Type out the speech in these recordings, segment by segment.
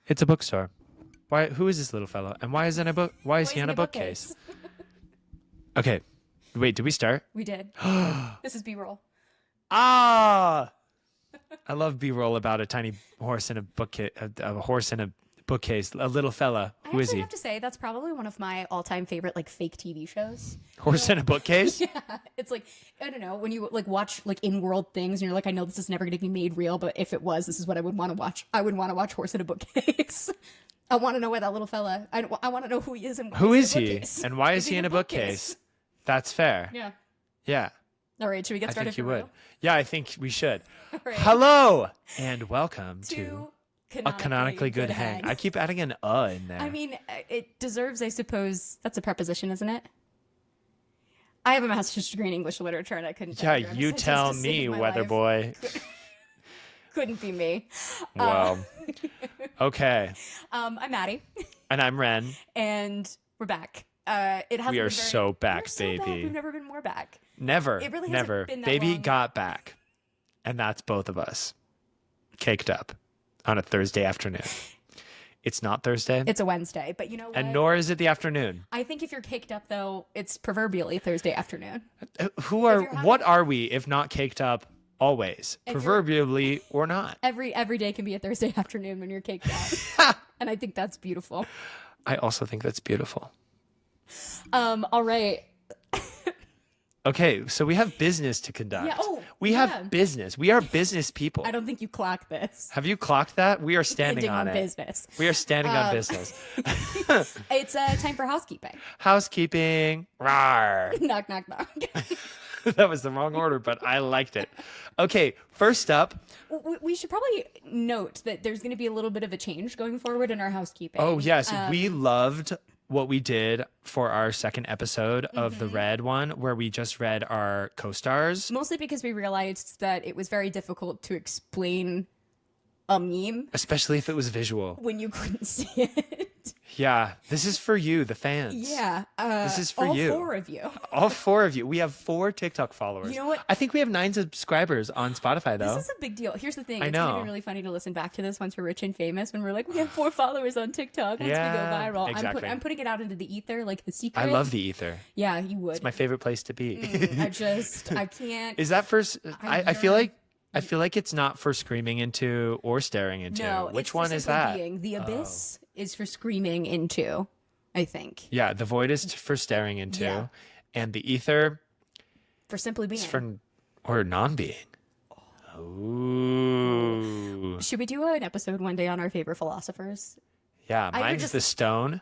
It's a bookstore. Why? Who is this little fellow? And why is in a book? Why is he on a bookcase? Okay. Wait, did we start? We did. This is B-roll. Ah! I love B-roll about a tiny horse in a bookcase. A horse in a bookcase. A little fella. Who is he? I have to say that's probably one of my all-time favorite like fake TV shows. Horse in a bookcase? Yeah, it's like I don't know when you like watch like in-world things and you're like, I know this is never going to be made real, but if it was, this is what I would want to watch. I would want to watch Horse in a Bookcase. I want to know where that little fella. I want to know who he is and why Who he's is in a he? bookcase. And why is he in a bookcase? That's fair. Yeah. Yeah. All right, should we get I started? think you for would. real? Yeah, I think we should. All right. Hello and welcome to a Canonically canonically good hang. I keep adding an in there. I mean, it deserves, I suppose. That's a preposition, isn't it? I have a master's degree in English literature, and I couldn't. Yeah, figure out a you sentence tell to save me, my weather life. boy. Couldn't be me. Well, okay. I'm Madie, And I'm Ren. and we're back. It hasn't We are been so back, we're so back. baby. We've never been more back. Never, It really hasn't never. been that Baby long. got back. And that's both of us. Caked up on a Thursday afternoon. It's not Thursday. It's a Wednesday, but you know what? And nor is it the afternoon. I think if you're caked up, though, it's proverbially Thursday afternoon. What are we if not caked up always? If you're- Proverbially or not. Every day can be a Thursday afternoon when you're caked up, and I think that's beautiful. I also think that's beautiful. All right. Okay, so we have business to conduct. Yeah, oh, we yeah. have business. We are business people. I don't think you clocked this. Have you clocked that? We are standing Ending on it. business. We are standing on business. It's time for housekeeping. Housekeeping. Rawr. Knock, knock, knock. That was the wrong order, but I liked it. Okay, first up. We should probably note that there's going to be a little bit of a change going forward in our housekeeping. Oh, yes. We loved what we did for our second episode of the Red one, where we just read our co-stars. Mostly because we realized that it was very difficult to explain a meme Especially if it was visual. when you couldn't see it. Yeah, this is for you, the fans. Yeah. This is for all you. 4 of you. All 4 of you. We have 4 TikTok followers. You know what? I think we have 9 subscribers on Spotify, though. This is a big deal. Here's the thing. I It's going to know. be really funny to listen back to this once we're rich and famous when we're like, we have 4 followers on TikTok once we go Yeah, viral. exactly. I'm putting it out into the ether like the secret. I love the ether. Yeah, you would. It's my favorite place to be. I can't. Is that first? I feel yearn. like it's not for screaming into or staring into. No. Which it's for one is simply that? Being. The abyss is for screaming into, I think. Yeah, the void is for staring into, Yeah. and the ether For simply being. is for or non-being. Ooh. Should we do an episode one day on our favorite philosophers? Yeah, I would mine's just- the stone.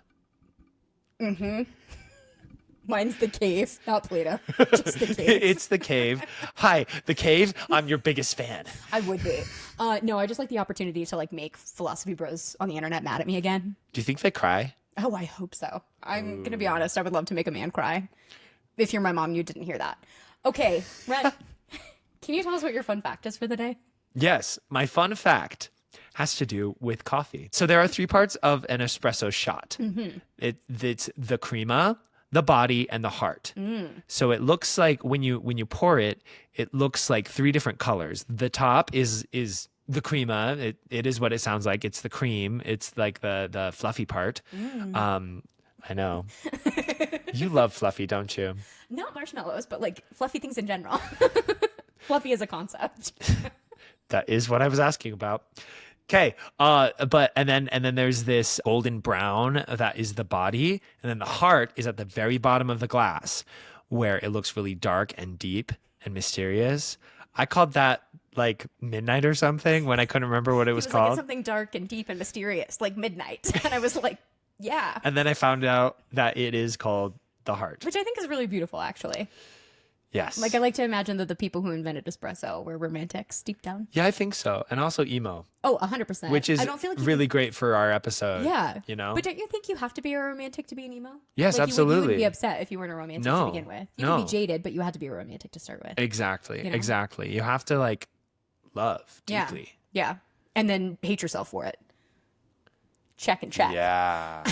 Mine's the cave, not Plato. Just the cave. It's the cave. Hi, the cave. I'm your biggest fan. I would be. No, I just like the opportunity to like make philosophy bros on the internet mad at me again. Do you think they cry? Oh, I hope so. I'm gonna be honest. I would love to make a man cry. If you're my mom, you didn't hear that. Okay, Ren, can you tell us what your fun fact is for the day? Yes, my fun fact has to do with coffee. So there are 3 parts of an espresso shot. It's the crema, the body, and the heart. So it looks like when you pour it, it looks like 3 different colors. The top is the crema. It is what it sounds like. It's the cream. It's like the fluffy part. I know. You love fluffy, don't you? Not marshmallows, but like fluffy things in general. Fluffy as a concept. That is what I was asking about. Okay, and then there's this golden brown that is the body, and then the heart is at the very bottom of the glass, where it looks really dark and deep and mysterious. I called that like midnight or something when I couldn't remember what it was It was like called. it's something dark and deep and mysterious, like midnight. And I was like, yeah. And then I found out that it is called the heart. Which I think is really beautiful, actually. Yes. Like, I like to imagine that the people who invented espresso were romantics deep down. Yeah, I think so. And also emo, Oh, 100%. which is I don't feel like you really great for our episode. Yeah. You know? But don't you think you have to be a romantic to be an emo? Yes, like, You absolutely. wouldn't be upset if you weren't a romantic No, to begin with. You no. can be jaded, but you had to be a romantic to start with. Exactly. You know? Exactly. You have to like love Yeah. deeply. Yeah. And then hate yourself for it. Check and check. Yeah.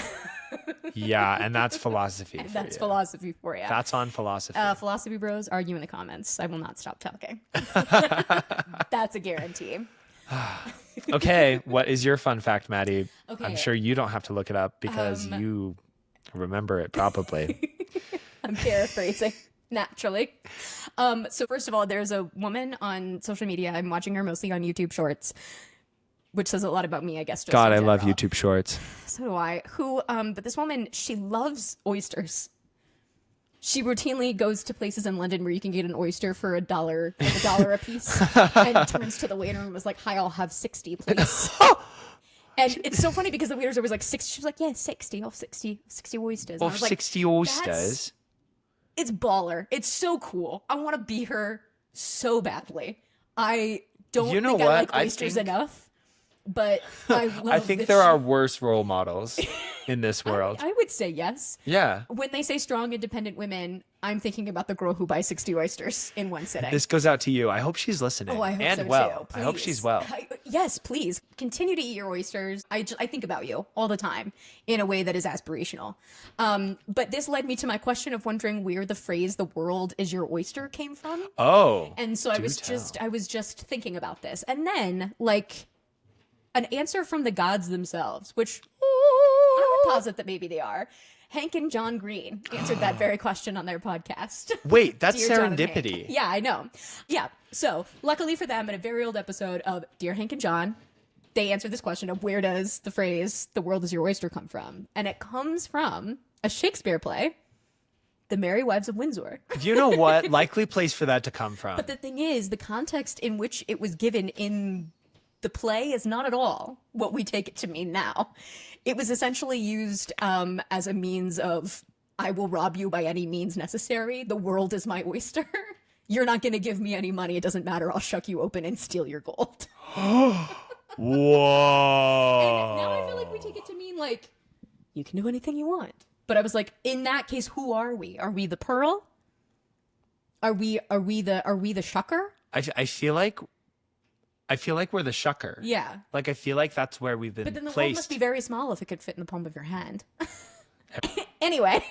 Yeah, and that's philosophy. For That's you. philosophy for you. That's on philosophy. Philosophy bros, argue in the comments. I will not stop talking. That's a guarantee. Okay, what is your fun fact, Madie? Okay. I'm sure you don't have to look it up because you remember it probably. I'm paraphrasing naturally. So first of all, there's a woman on social media. I'm watching her mostly on YouTube Shorts, which says a lot about me, I guess. Just God, in I love general. YouTube Shorts. So do I. But this woman, she loves oysters. She routinely goes to places in London where you can get an oyster for $1, like $1 a piece, and turns to the waiter and was like, "Hi, I'll have 60, please." And it's so funny because the waiter's always like 60. She was like, "Yeah, 60. I'll have 60 oysters." And I Of was like, 60 oysters. it's baller. It's so cool. I want to be her so badly. I don't You know think what? I like I oysters think- enough, but I love I think that there she- are worse role models in this world. I would say yes. Yeah. When they say strong, independent women, I'm thinking about the girl who buys 60 oysters in one sitting. This goes out to you. I hope she's listening. Oh, I hope and so well. too. I hope Please. she's well. Yes, please continue to eat your oysters. I think about you all the time in a way that is aspirational. But this led me to my question of wondering where the phrase "the world is your oyster" came from. Oh. And so I was just thinking about this, and then like an answer from the gods themselves, which I would posit that maybe they are. Hank and John Green answered that very question on their podcast. Wait, that's Dear John and Hank. serendipity. Yeah, I know. Yeah. So luckily for them, in a very old episode of Dear Hank and John, they answered this question of where does the phrase "the world is your oyster" come from? And it comes from a Shakespeare play, The Merry Wives of Windsor. You know what? Likely place for that to come from. But the thing is, the context in which it was given in the play is not at all what we take it to mean now. It was essentially used as a means of, I will rob you by any means necessary. The world is my oyster. You're not going to give me any money. It doesn't matter. I'll shuck you open and steal your gold. Whoa. And now I feel like we take it to mean like, you can do anything you want. But I was like, in that case, who are we? Are we the pearl? Are we the shucker? I feel like we're the shucker. Yeah. Like I feel like that's where we've been But then the world placed. must be very small if it could fit in the palm of your hand. Anyway.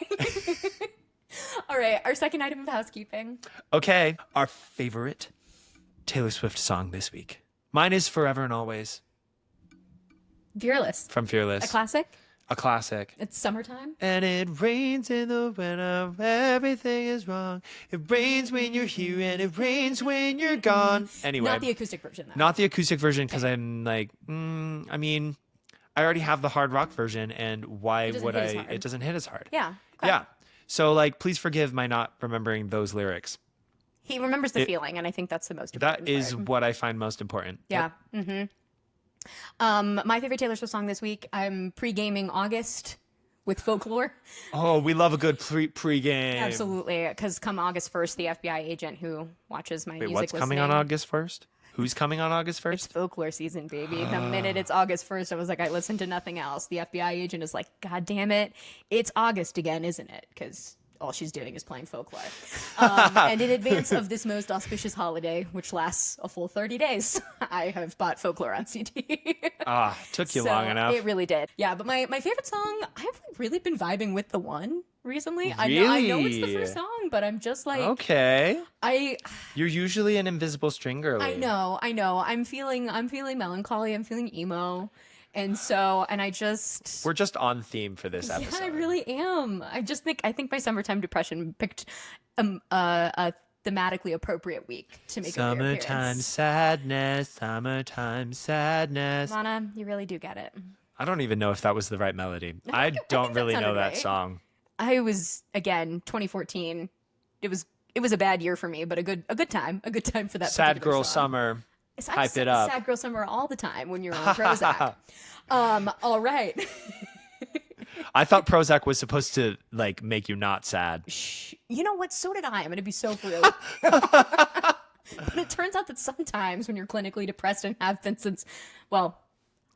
All right, our second item of housekeeping. Okay, our favorite Taylor Swift song this week. Mine is Forever and Always Fearless. from Fearless. A classic. A classic. It's summertime. And it rains in the winter, everything is wrong. It rains when you're here and it rains when you're gone. Anyway. Not the acoustic version, though. Not the acoustic version because I'm like, I mean, I already have the hard rock version and why would hit as I? hard. It doesn't hit as hard. Yeah. Okay. Yeah. So like, please forgive my not remembering those lyrics. He remembers the feeling, and I think that's the most important That is part. what I find most important. Yeah. Mm-hmm. My favorite Taylor Swift song this week, I'm pre-gaming August with Folklore. Oh, we love a good pre-game. Absolutely, because come August 1st, the FBI agent who watches my Wait, music what's coming on August 1st? Who's coming on August 1st? It's folklore season, baby. The minute it's August 1st, I was like, I listen to nothing else. The FBI agent is like, God damn it. It's August again, isn't it? Because all she's doing is playing folklore. And in advance of this most auspicious holiday, which lasts a full 30 days, I have bought folklore on CD. Took you long enough. It really did. Yeah, but my favorite song, I've really been vibing with The One recently. Really? I know it's the first song, but I'm just like, Okay. I You're usually an invisible string girly. I know. I'm feeling melancholy. I'm feeling emo. And I just We're just on theme for this episode. yeah, I really am. I think my summertime depression picked a thematically appropriate week to make a Summertime sadness, summertime sadness. Mana, you really do get it. I don't even know if that was the right melody. I think don't that really know sounded that right. song. I was again 2014. It was a bad year for me, but a good time for that. Sad particular girl song. summer. Hype it up. Sad girl summer all the time when you're on Prozac. All right. I thought Prozac was supposed to like make you not sad. You know what? So did I. I'm going to be so for real. But it turns out that sometimes when you're clinically depressed and have been since, well,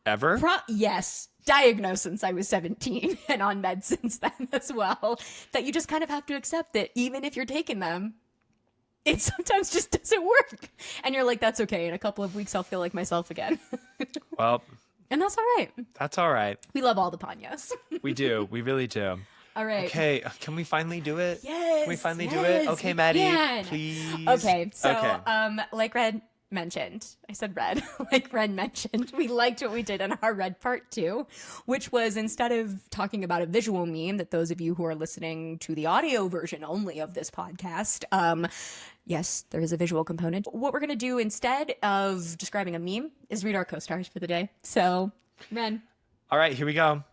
Ever? yes, diagnosed since I was 17 and on meds since then as well, that you just kind of have to accept that even if you're taking them, it sometimes just doesn't work. And you're like, that's okay. In a couple of weeks, I'll feel like myself again. Well, And that's all right. that's all right. We love all the Panyas. We do. We really do. All right. Okay, can we finally do it? Yes. Can we finally do it? yes, Okay, we Madie, can. please. Okay. So, Okay. like Red mentioned. I said Red, like Ren mentioned. We liked what we did in our Red Part 2, which was instead of talking about a visual meme that those of you who are listening to the audio version only of this podcast, yes, there is a visual component. What we're going to do instead of describing a meme is read our co-stars for the day. So, Ren. All right, here we go.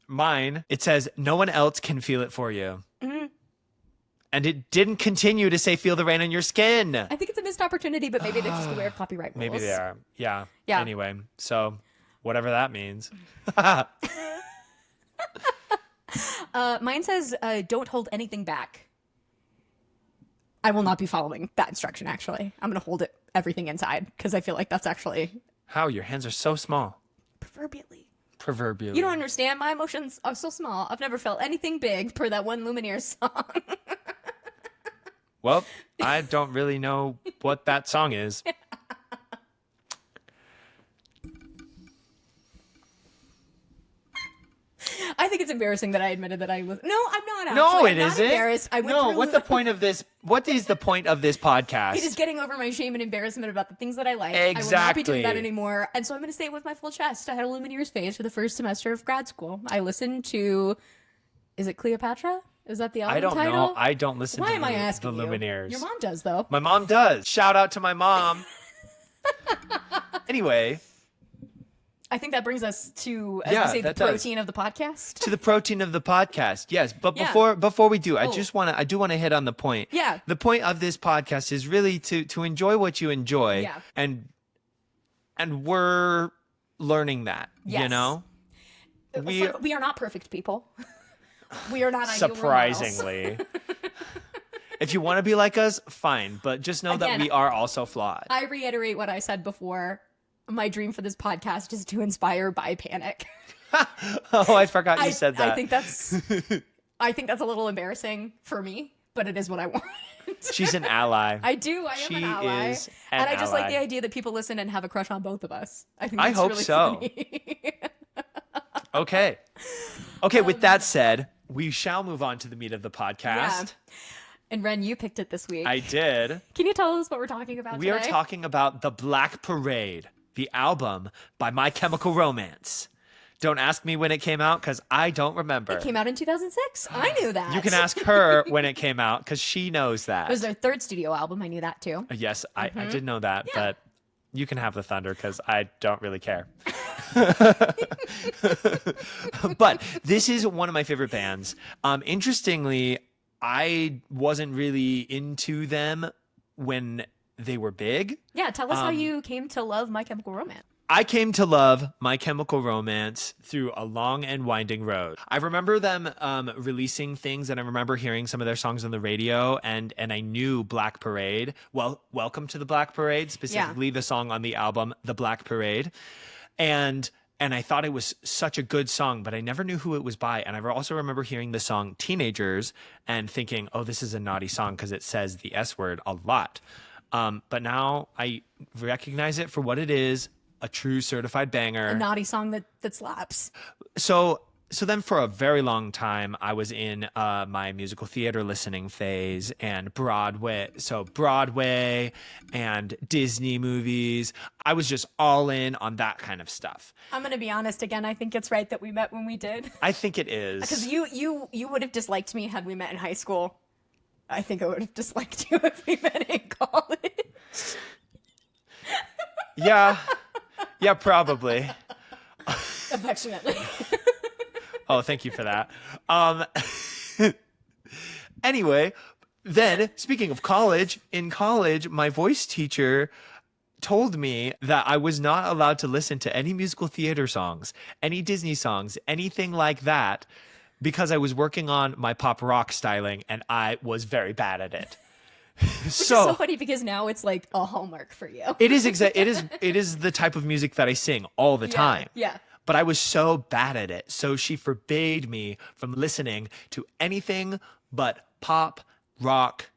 Mine, it says, no one else can feel it for you. Mm-hmm. And it didn't continue to say, feel the rain on your skin. I think it's a missed opportunity, but maybe they're just aware of copyright rules. Maybe they are. Yeah. Yeah. Anyway, so whatever that means. Mine says, don't hold anything back. I will not be following that instruction, actually. I'm going to hold everything inside because I feel like that's actually... How? Your hands are so small. Proverbially. Proverbially. You don't understand. My emotions are so small. I've never felt anything big per that one Lumineers song. Well, I don't really know what that song is. I think it's embarrassing that I admitted that I was... No, I'm not actually. No, it I'm not isn't. Embarrassed. What's the point of this? What is the point of this podcast? It is getting over my shame and embarrassment about the things that I like. Exactly. I will not be doing that anymore. And so I'm going to say it with my full chest. I had a Lumineers phase for the first semester of grad school. I listened to... Is it Cleopatra? Is that the album title? I don't know. I don't listen Why to am I asking the you? Lumineers. Your mom does, though. My mom does. Shout out to my mom. Anyway. I think that brings us to, as we say, the protein of the podcast. To the protein of the podcast, yes. But before we do, I do want to hit on the point. Yeah. The point of this podcast is really to enjoy what you enjoy. Yeah. And we're learning that, yes. you know? We are not perfect people. We are not surprisingly. If you want to be like us, fine. But just know that we are also flawed. I reiterate what I said before. My dream for this podcast is to inspire by panic. Oh, I forgot you said that. I think that's a little embarrassing for me, but it is what I want. She's an ally. I do. I am an ally. Is an and I just ally. like the idea that people listen and have a crush on both of us. I think I that's hope really so. funny. Okay. With that said, we shall move on to the meat of the podcast. Yeah. And Ren, you picked it this week. I did. Can you tell us what we're talking about We today? are talking about The Black Parade, the album by My Chemical Romance. Don't ask me when it came out because I don't remember. It came out in 2006. I knew that. You can ask her when it came out because she knows that. It was their third studio album. I knew that too. Yes, I did know that, but you can have the thunder because I don't really care. But this is one of my favorite bands. Interestingly, I wasn't really into them when they were big. Yeah, tell us how you came to love My Chemical Romance. I came to love My Chemical Romance through a long and winding road. I remember them releasing things, and I remember hearing some of their songs on the radio, and I knew Black Parade. Well, Welcome to the Black Parade, specifically the song on the album, The Black Parade. And I thought it was such a good song, but I never knew who it was by. And I also remember hearing the song Teenagers and thinking, oh, this is a naughty song because it says the S word a lot. But now I recognize it for what it is, a true certified banger. A naughty song that slaps. So then for a very long time, I was in my musical theater listening phase and Broadway and Disney movies. I was just all in on that kind of stuff. I'm going to be honest again. I think it's right that we met when we did. I think it is. Because you would have disliked me had we met in high school. I think I would have disliked you if we met in college. Yeah, probably. Affectionately. Oh, thank you for that. Anyway, then speaking of college, in college, my voice teacher told me that I was not allowed to listen to any musical theater songs, any Disney songs, anything like that, because I was working on my pop rock styling and I was very bad at it. Which is so funny because now it's like a hallmark for you. It is it is the type of music that I sing all the time. Yeah. But I was so bad at it. So she forbade me from listening to anything but pop, rock,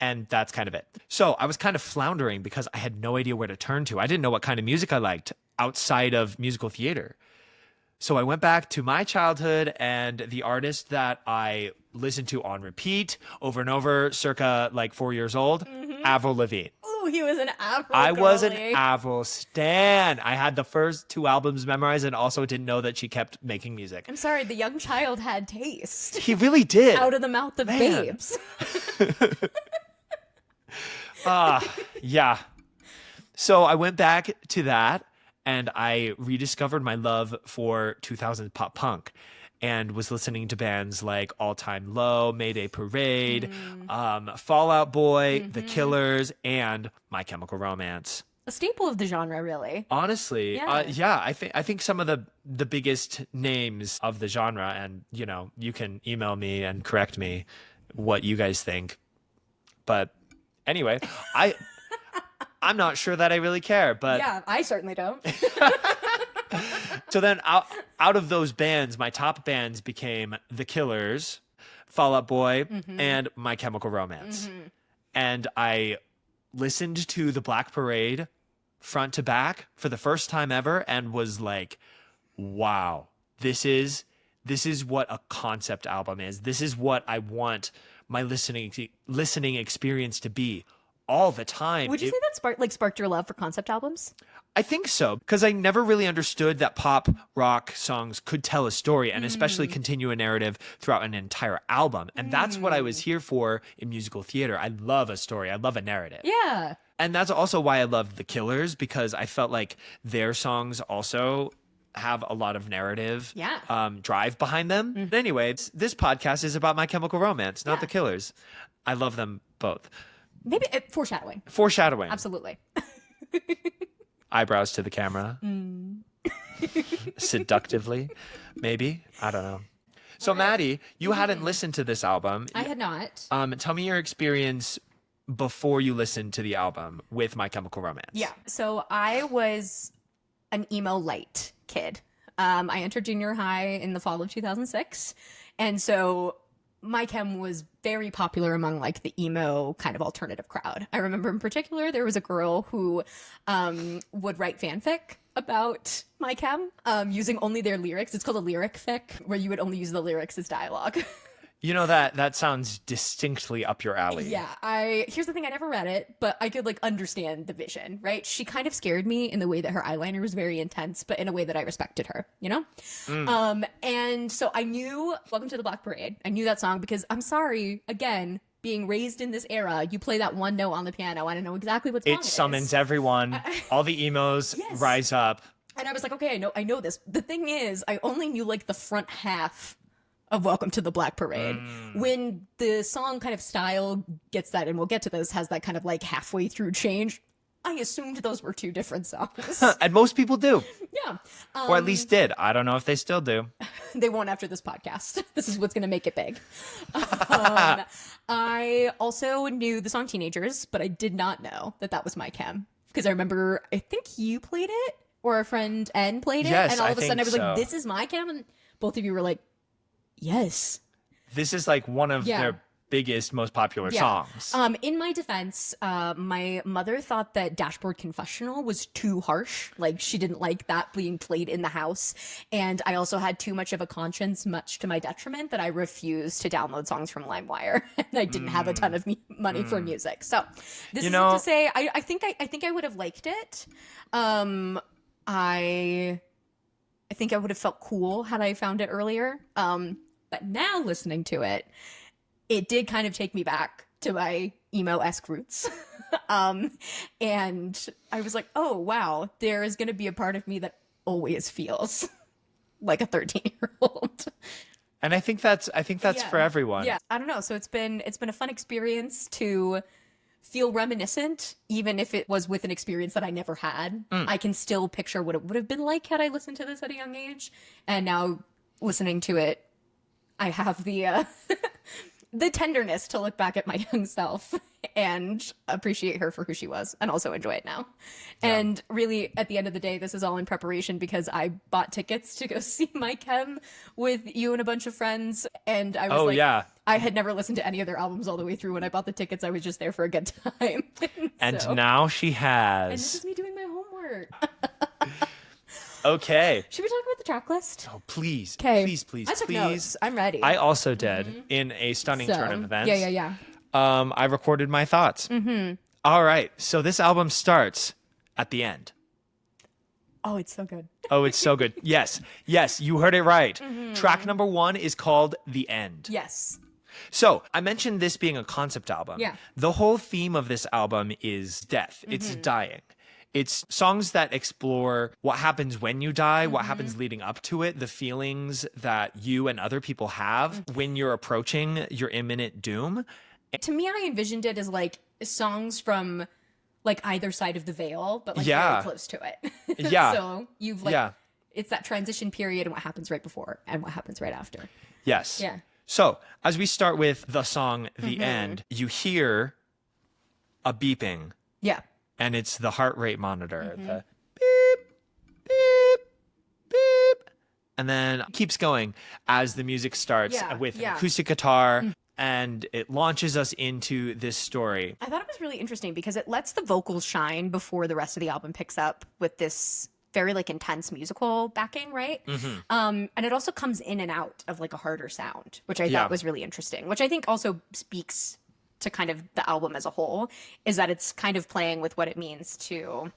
and that's kind of it. So I was kind of floundering because I had no idea where to turn to. I didn't know what kind of music I liked outside of musical theater. So I went back to my childhood and the artist that I listened to on repeat over and over, circa like 4 years old. Mm-hmm. Avril Lavigne. Ooh, he was an Avril I was an girly. Avril stan. I had the first 2 albums memorized and also didn't know that she kept making music. I'm sorry, the young child had taste. He really did. Out of the mouth of babes. Yeah. So I went back to that and I rediscovered my love for 2000s pop punk and was listening to bands like All Time Low, Mayday Parade, Fall Out Boy, The Killers, and My Chemical Romance. A staple of the genre, really. Honestly, Yeah. I think some of the biggest names of the genre, and you can email me and correct me what you guys think. But anyway, I'm not sure that I really care, but Yeah, I certainly don't. so then out of those bands, my top bands became The Killers, Fall Out Boy, and My Chemical Romance. And I listened to The Black Parade front to back for the first time ever and was like, wow, this is what a concept album is. This is what I want my listening experience to be all the time. Would you say that sparked your love for concept albums? I think so, because I never really understood that pop rock songs could tell a story and especially continue a narrative throughout an entire album. And that's what I was here for in musical theater. I love a story. I love a narrative. Yeah. And that's also why I loved The Killers, because I felt like their songs also have a lot of narrative drive behind them. But anyway, this podcast is about My Chemical Romance, not The Killers. I love them both. Maybe foreshadowing. Foreshadowing. Absolutely. Eyebrows to the camera. Seductively, maybe. I don't know. So, Madie, you hadn't listened to this album. I had not. Tell me your experience before you listened to the album with My Chemical Romance. Yeah. So I was an emo light kid. I entered junior high in the fall of 2006. And so My Chem was very popular among like the emo kind of alternative crowd. I remember in particular, there was a girl who would write fanfic about My Chem using only their lyrics. It's called a lyric fic, where you would only use the lyrics as dialogue. You know, that sounds distinctly up your alley. Yeah, here's the thing, I never read it, but I could like understand the vision, right? She kind of scared me in the way that her eyeliner was very intense, but in a way that I respected her, you know? And so I knew Welcome to the Black Parade. I knew that song because I'm sorry, again, being raised in this era, you play that one note on the piano, I don't know exactly what song it summons is. everyone. All the emos rise up. And I was like, okay, I know this. The thing is, I only knew like the front half of Welcome to the Black Parade. When the song kind of style gets that, and we'll get to this, has that kind of like halfway through change, I assumed those were two different songs. And most people do. Yeah. Or at least did. I don't know if they still do. They won't after this podcast. This is what's going to make it big. I also knew the song Teenagers, but I did not know that was My Chem. Because I remember, I think you played it, or a friend N played it. Yes, and all of a I sudden I was think like, so. this is My Chem? And both of you were like, yes. This is like one of their biggest, most popular songs. In my defense, my mother thought that Dashboard Confessional was too harsh. Like, she didn't like that being played in the house. And I also had too much of a conscience, much to my detriment, that I refused to download songs from LimeWire. And I didn't have a ton of money for music. So this isn't to say, I think I would have liked it. I think I would have felt cool had I found it earlier. But now listening to it, it did kind of take me back to my emo-esque roots. And I was like, oh, wow, there is going to be a part of me that always feels like a 13-year-old. And I think that's for everyone. Yeah, I don't know. So it's been a fun experience to feel reminiscent, even if it was with an experience that I never had. I can still picture what it would have been like had I listened to this at a young age. And now listening to it, I have the the tenderness to look back at my young self and appreciate her for who she was, and also enjoy it now. Yeah. And really, at the end of the day, this is all in preparation because I bought tickets to go see My Chem with you and a bunch of friends. And I was I had never listened to any of their albums all the way through. When I bought the tickets, I was just there for a good time. And now she has. And this is me doing my homework. Okay. Should we talk about the track list? Oh, please. Okay. Please. I took notes. I'm ready. I also did in a stunning turn of events. Yeah. I recorded my thoughts. All right. So this album starts at the end. Oh, it's so good. Oh, it's so good. Yes, you heard it right. Track number 1 is called The End. Yes. So I mentioned this being a concept album. Yeah. The whole theme of this album is death. It's dying. It's songs that explore what happens when you die, what happens leading up to it, the feelings that you and other people have when you're approaching your imminent doom. To me, I envisioned it as like songs from like either side of the veil, but like Yeah. very close to it. Yeah. So you've like, Yeah. it's that transition period and what happens right before and what happens right after. Yes. Yeah. So as we start with the song, The End, you hear a beeping, Yeah. and it's the heart rate monitor. The beep, beep, beep. And then it keeps going as the music starts with an acoustic guitar, and it launches us into this story. I thought it was really interesting because it lets the vocals shine before the rest of the album picks up with this very like intense musical backing, right? And it also comes in and out of like a harder sound, which I thought was really interesting, which I think also speaks to kind of the album as a whole, is that it's kind of playing with what it means to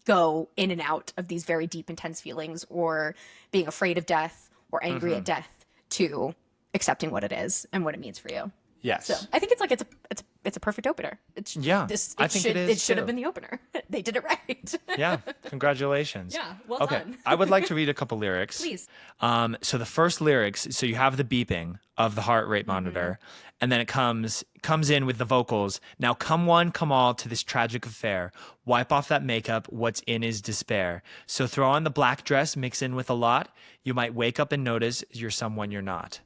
go in and out of these very deep, intense feelings, or being afraid of death or angry at death, to accepting what it is and what it means for you. Yes. So I think it's like it's a perfect opener. I think it is. It should have been the opener. They did it right. Yeah. Congratulations. Yeah. Well Okay. done. I would like to read a couple lyrics. Please. So the first lyrics, so you have the beeping of the heart rate monitor, and then it comes in with the vocals. Now come one, come all to this tragic affair. Wipe off that makeup, what's in is despair. So throw on the black dress, mix in with a lot. You might wake up and notice you're someone you're not.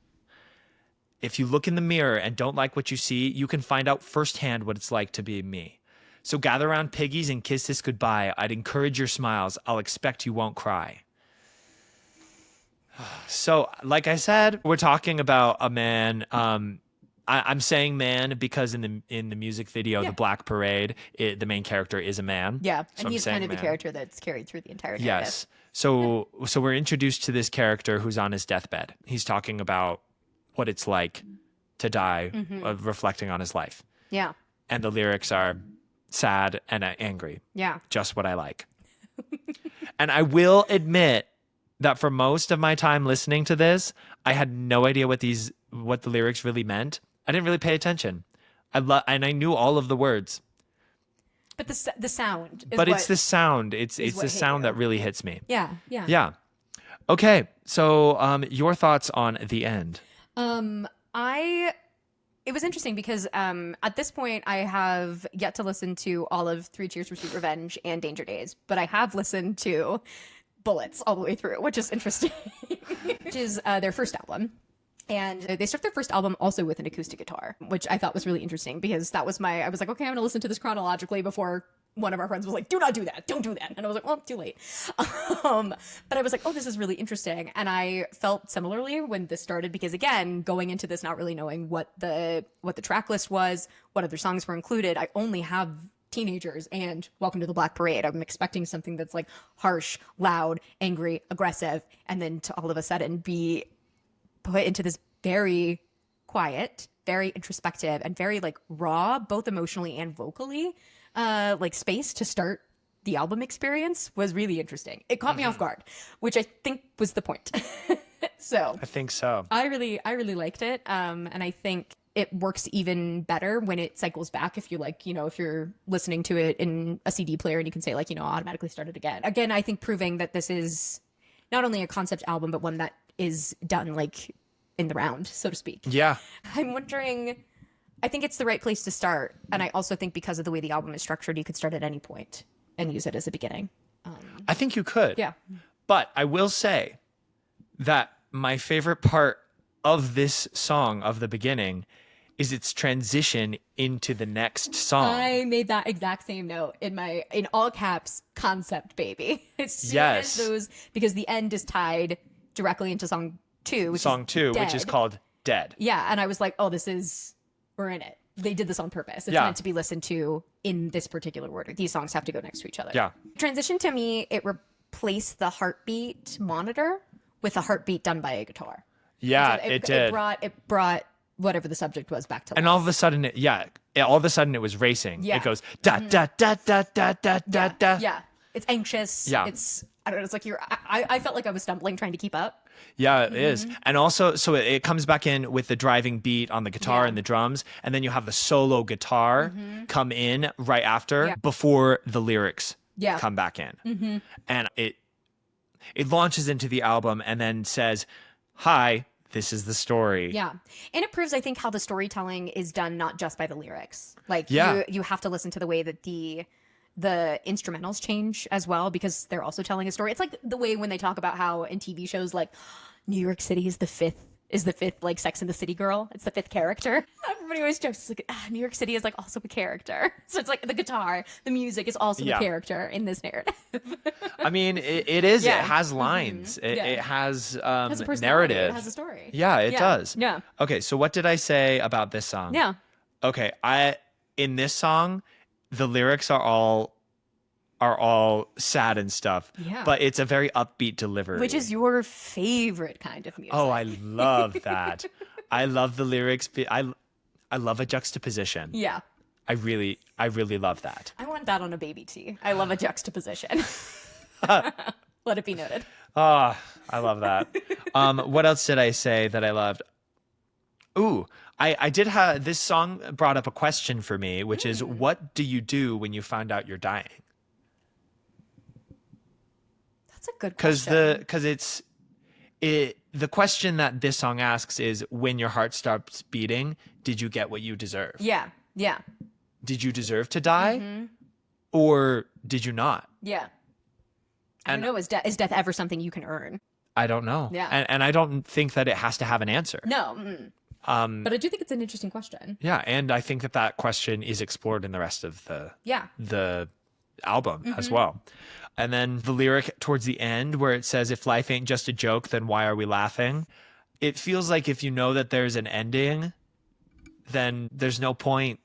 If you look in the mirror and don't like what you see, you can find out firsthand what it's like to be me. So gather around piggies and kiss this goodbye. I'd encourage your smiles. I'll expect you won't cry. So, like I said, we're talking about a man. I'm saying man because in the music video, The Black Parade, the main character is a man. Yeah, So and he's kind of the character that's carried through the entire narrative. Yes. So we're introduced to this character who's on his deathbed. He's talking about what it's like to die, reflecting on his life. Yeah. And the lyrics are sad and angry. Yeah. Just what I like. And I will admit that for most of my time listening to this, I had no idea what the lyrics really meant. I didn't really pay attention. And I knew all of the words. But the sound is it's the sound. It's the sound that really hits me. Yeah. Yeah. Yeah. Okay. So your thoughts on The End? It was interesting because at this point I have yet to listen to all of Three Cheers for Sweet Revenge and Danger Days, but I have listened to Bullets all the way through, which is interesting. Which is their first album. And they start their first album also with an acoustic guitar, which I thought was really interesting because I was like, okay, I'm going to listen to this chronologically before one of our friends was like, do not do that. Don't do that. And I was like, well, too late. But I was like, oh, this is really interesting. And I felt similarly when this started because, again, going into this not really knowing what the track list was, what other songs were included, I only have Teenagers and Welcome to the Black Parade. I'm expecting something that's like harsh, loud, angry, aggressive, and then to all of a sudden be put into this very quiet, very introspective, and very like raw, both emotionally and vocally, like space to start the album experience was really interesting. It caught me off guard, which I think was the point. So I think so. I really liked it. And I think it works even better when it cycles back. If you like, if you're listening to it in a CD player and you can say like, automatically start it again. Again, I think proving that this is not only a concept album, but one that is done like in the round, so to speak. Yeah. I'm wondering, I think it's the right place to start. And I also think because of the way the album is structured, you could start at any point and use it as a beginning. I think you could. Yeah. But I will say that my favorite part of this song, of the beginning, is its transition into the next song. I made that exact same note in all caps, concept baby. As soon as those, because the end is tied directly into song 2, which is called Dead. Yeah, and I was like, oh, we're in it. They did this on purpose. It's meant to be listened to in this particular order. These songs have to go next to each other. Yeah. Transition to me, it replaced the heartbeat monitor with a heartbeat done by a guitar. Yeah, it did. It brought whatever the subject was back to And life. all of a sudden, all of a sudden it was racing. Yeah. It goes da da da da da da da da. Yeah. It's anxious. Yeah. It's, I don't know. It's like I felt like I was stumbling trying to keep up. Yeah, it is. And also, so it comes back in with the driving beat on the guitar Yeah. and the drums, and then you have the solo guitar come in right after Yeah. before the lyrics Yeah. come back in. And it launches into the album and then says, "Hi, this is the story." Yeah. And it proves, I think, how the storytelling is done not just by the lyrics. Like, Yeah. you have to listen to the way that the instrumentals change as well, because they're also telling a story. It's like the way when they talk about how in TV shows, like, New York City is the fifth like Sex and the City girl. It's the fifth character. Everybody always jokes, it's like, New York City is like also a character. So it's like the guitar, the music is also Yeah. a character in this narrative. I mean, it is. Yeah. It has lines. Yeah. It has It has a personality. narrative. It has a story. Yeah, it Yeah. does. Yeah. Okay, so what did I say about this song? Yeah. Okay, in this song, the lyrics are all sad and stuff. Yeah. But it's a very upbeat delivery. Which is your favorite kind of music. Oh, I love that. I love the lyrics. I love a juxtaposition. Yeah. I really love that. I want that on a baby tee. I love a juxtaposition. Let it be noted. Ah, I love that. What else did I say that I loved? Ooh, I did have this song brought up a question for me, which is, what do you do when you find out you're dying? That's a good question. Because the question that this song asks is, when your heart stops beating, did you get what you deserve? Yeah. Yeah. Did you deserve to die, or did you not? Yeah. I don't know. Is death ever something you can earn? I don't know. Yeah. And I don't think that it has to have an answer. No. But I do think it's an interesting question. Yeah, and I think that question is explored in the rest of the album as well. And then the lyric towards the end where it says, if life ain't just a joke, then why are we laughing? It feels like if you know that there's an ending, then there's no point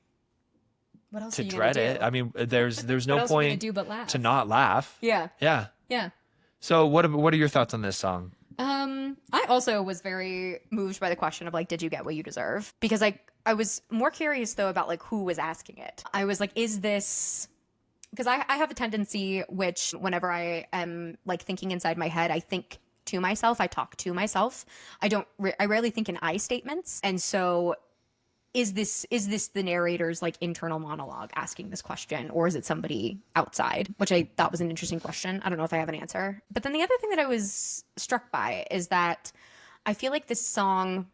What else to are you dread gonna it. do? I mean, there's What no else are you gonna point do but laugh? to not laugh. Yeah. Yeah. Yeah. So what are your thoughts on this song? I also was very moved by the question of like, did you get what you deserve? Because I was more curious though about like who was asking it. I was like, is this, because I have a tendency, which whenever I am like thinking inside my head, I think to myself, I talk to myself. I rarely think in I statements. And so is this the narrator's like internal monologue asking this question, or is it somebody outside? Which I thought was an interesting question. I don't know if I have an answer. But then the other thing that I was struck by is that I feel like this song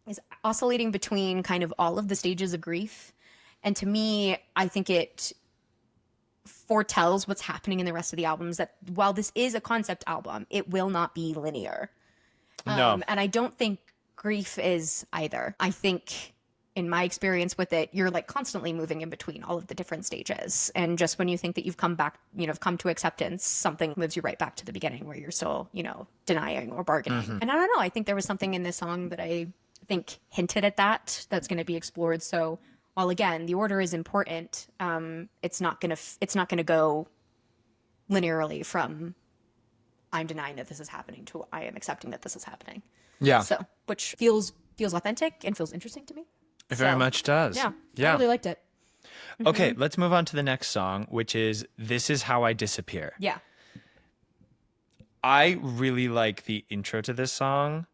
is oscillating between kind of all of the stages of grief. And to me, I think it foretells what's happening in the rest of the albums, that while this is a concept album, it will not be linear. No. And I don't think grief is either. I think in my experience with it, you're like constantly moving in between all of the different stages. And just when you think that you've come back, come to acceptance, something moves you right back to the beginning where you're still, denying or bargaining. And I don't know, I think there was something in this song that I think hinted at that's going to be explored. So while again, the order is important, it's not going to go linearly from I'm denying that this is happening to I am accepting that this is happening. Yeah. So, which feels authentic and feels interesting to me. It very much does. Yeah. Yeah. I really liked it. Okay, let's move on to the next song, which is This Is How I Disappear. Yeah. I really like the intro to this song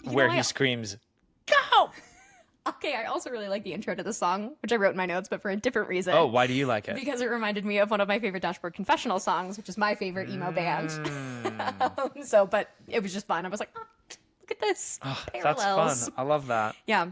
where he screams, Go! Okay, I also really like the intro to the song, which I wrote in my notes, but for a different reason. oh, why do you like it? Because it reminded me of one of my favorite Dashboard Confessional songs, which is my favorite emo band. But it was just fun. I was like, oh, look at this. That's Parallels. fun. I love that. Yeah.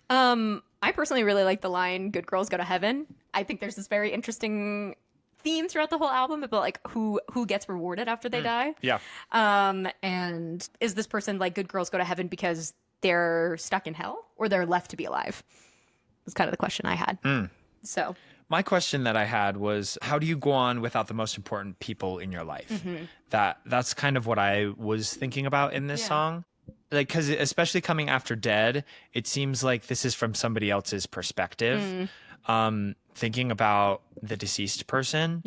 I personally really like the line, good girls go to heaven. I think there's this very interesting theme throughout the whole album about like who gets rewarded after they die. Yeah. And is this person like good girls go to heaven because they're stuck in hell or they're left to be alive? Was kind of the question I had. So My question that I had was, how do you go on without the most important people in your life? That's kind of what I was thinking about in this song. Like, because especially coming after Dead, it seems like this is from somebody else's perspective, thinking about the deceased person,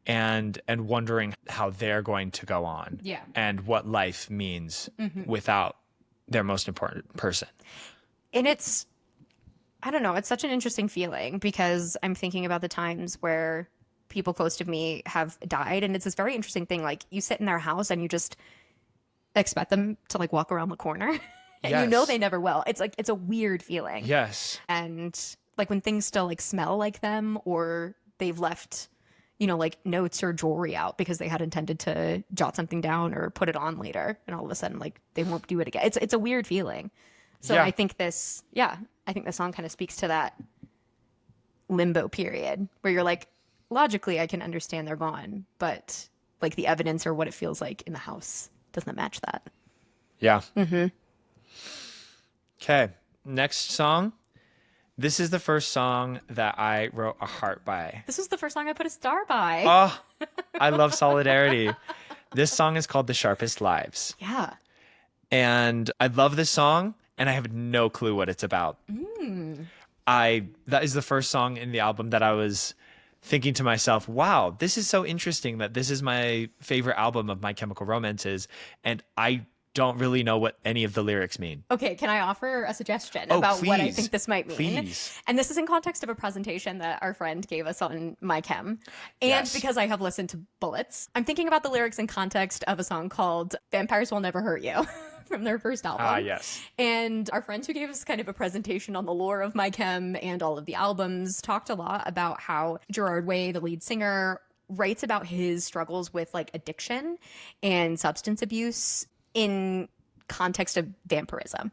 and wondering how they're going to go on, and what life means without their most important person. And I don't know, it's such an interesting feeling because I'm thinking about the times where people close to me have died. And it's this very interesting thing. Like, you sit in their house and you just expect them to like walk around the corner. And you know Yes. they never will. It's like, it's a weird feeling. Yes. And like when things still like smell like them, or they've left, you know, like notes or jewelry out because they had intended to jot something down or put it on later, and all of a sudden like they won't do it again. It's a weird feeling. So Yeah. I think the song kind of speaks to that limbo period where you're like, logically I can understand they're gone, but like the evidence or what it feels like in the house doesn't match that. Yeah. Okay. Next song. This is the first song that I wrote a heart by. This was the first song I put a star by. Oh, I love Solidarity. This song is called The Sharpest Lives. Yeah. And I love this song, and I have no clue what it's about. That is the first song in the album that I was thinking to myself, wow, this is so interesting that this is my favorite album of My Chemical Romance's, and I don't really know what any of the lyrics mean. Okay, can I offer a suggestion Oh, about what I please. think this might mean? Please. And this is in context of a presentation that our friend gave us on My Chem. And Yes. because I have listened to Bullets, I'm thinking about the lyrics in context of a song called Vampires Will Never Hurt You from their first album. Ah, yes. And our friends who gave us kind of a presentation on the lore of My Chem and all of the albums talked a lot about how Gerard Way, the lead singer, writes about his struggles with like addiction and substance abuse in context of vampirism.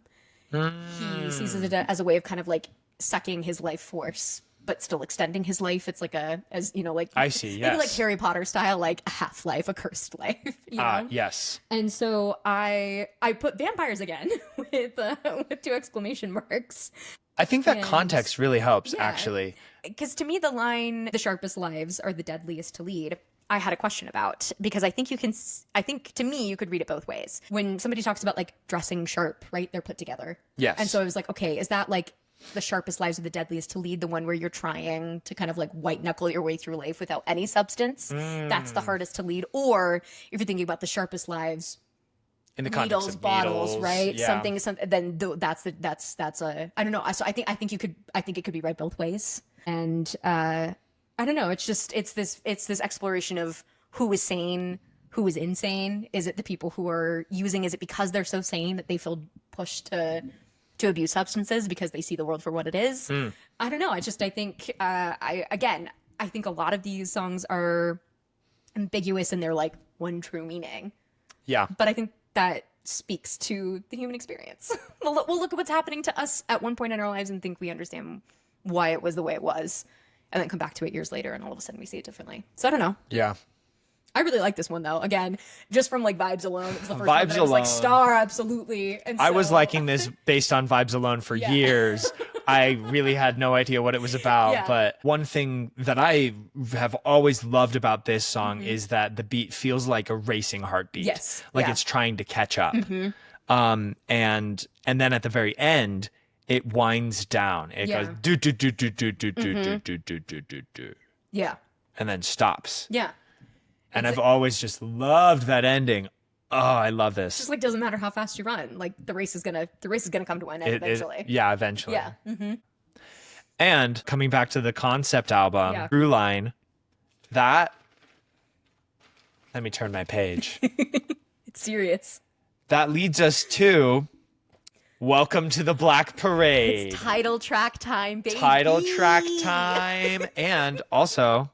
He sees it as a way of kind of like sucking his life force, but still extending his life. It's like as you know, like I see, maybe yes. like Harry Potter style, like a half-life, a cursed life. You know? Yes. And so I put vampires again with 2 exclamation marks. I think that And- context really helps, Yeah. actually. Because to me, the line, the sharpest lives are the deadliest to lead, I had a question about, because I think to me, you could read it both ways. When somebody talks about like dressing sharp, right? They're put together. Yes. And so I was like, okay, is that like the sharpest lives are the deadliest to lead, the one where you're trying to kind of like white knuckle your way through life without any substance? That's the hardest to lead. Or if you're thinking about the sharpest lives, In the context needles, of bottles, needles, right? yeah. Something. Then that's a I don't know. So I think it could be read both ways. And I don't know. It's this exploration of who is sane, who is insane. Is it the people who are using? Is it because they're so sane that they feel pushed to abuse substances because they see the world for what it is? I don't know. I think I think a lot of these songs are ambiguous in their like one true meaning. Yeah. But I think that speaks to the human experience. We'll look at what's happening to us at one point in our lives and think we understand why it was the way it was, and then come back to it years later and all of a sudden we see it differently. So I don't know. Yeah. I really like this one though. Again, just from like vibes alone, it was the first Vibes one that I was like alone. star, absolutely. And I was so- liking this based on vibes alone for years. I really had no idea what it was about. Yeah. But one thing that I have always loved about this song Mm-hmm. is that the beat feels like a racing heartbeat. Yes. Like Yeah. it's trying to catch up. And then at the very end, it winds down. It Yeah. goes do do do do do do do do do do do do do, Yeah. and then stops. Yeah. And I've always just loved that ending. Oh, I love this. Just like doesn't matter how fast you run. Like the race is gonna come to an end eventually. Yeah, eventually. Yeah. Mm-hmm. And coming back to the concept album, Yeah. Through Line, that. Let me turn my page. It's serious. That leads us to Welcome to the Black Parade. It's title track time, baby. Title track time. And also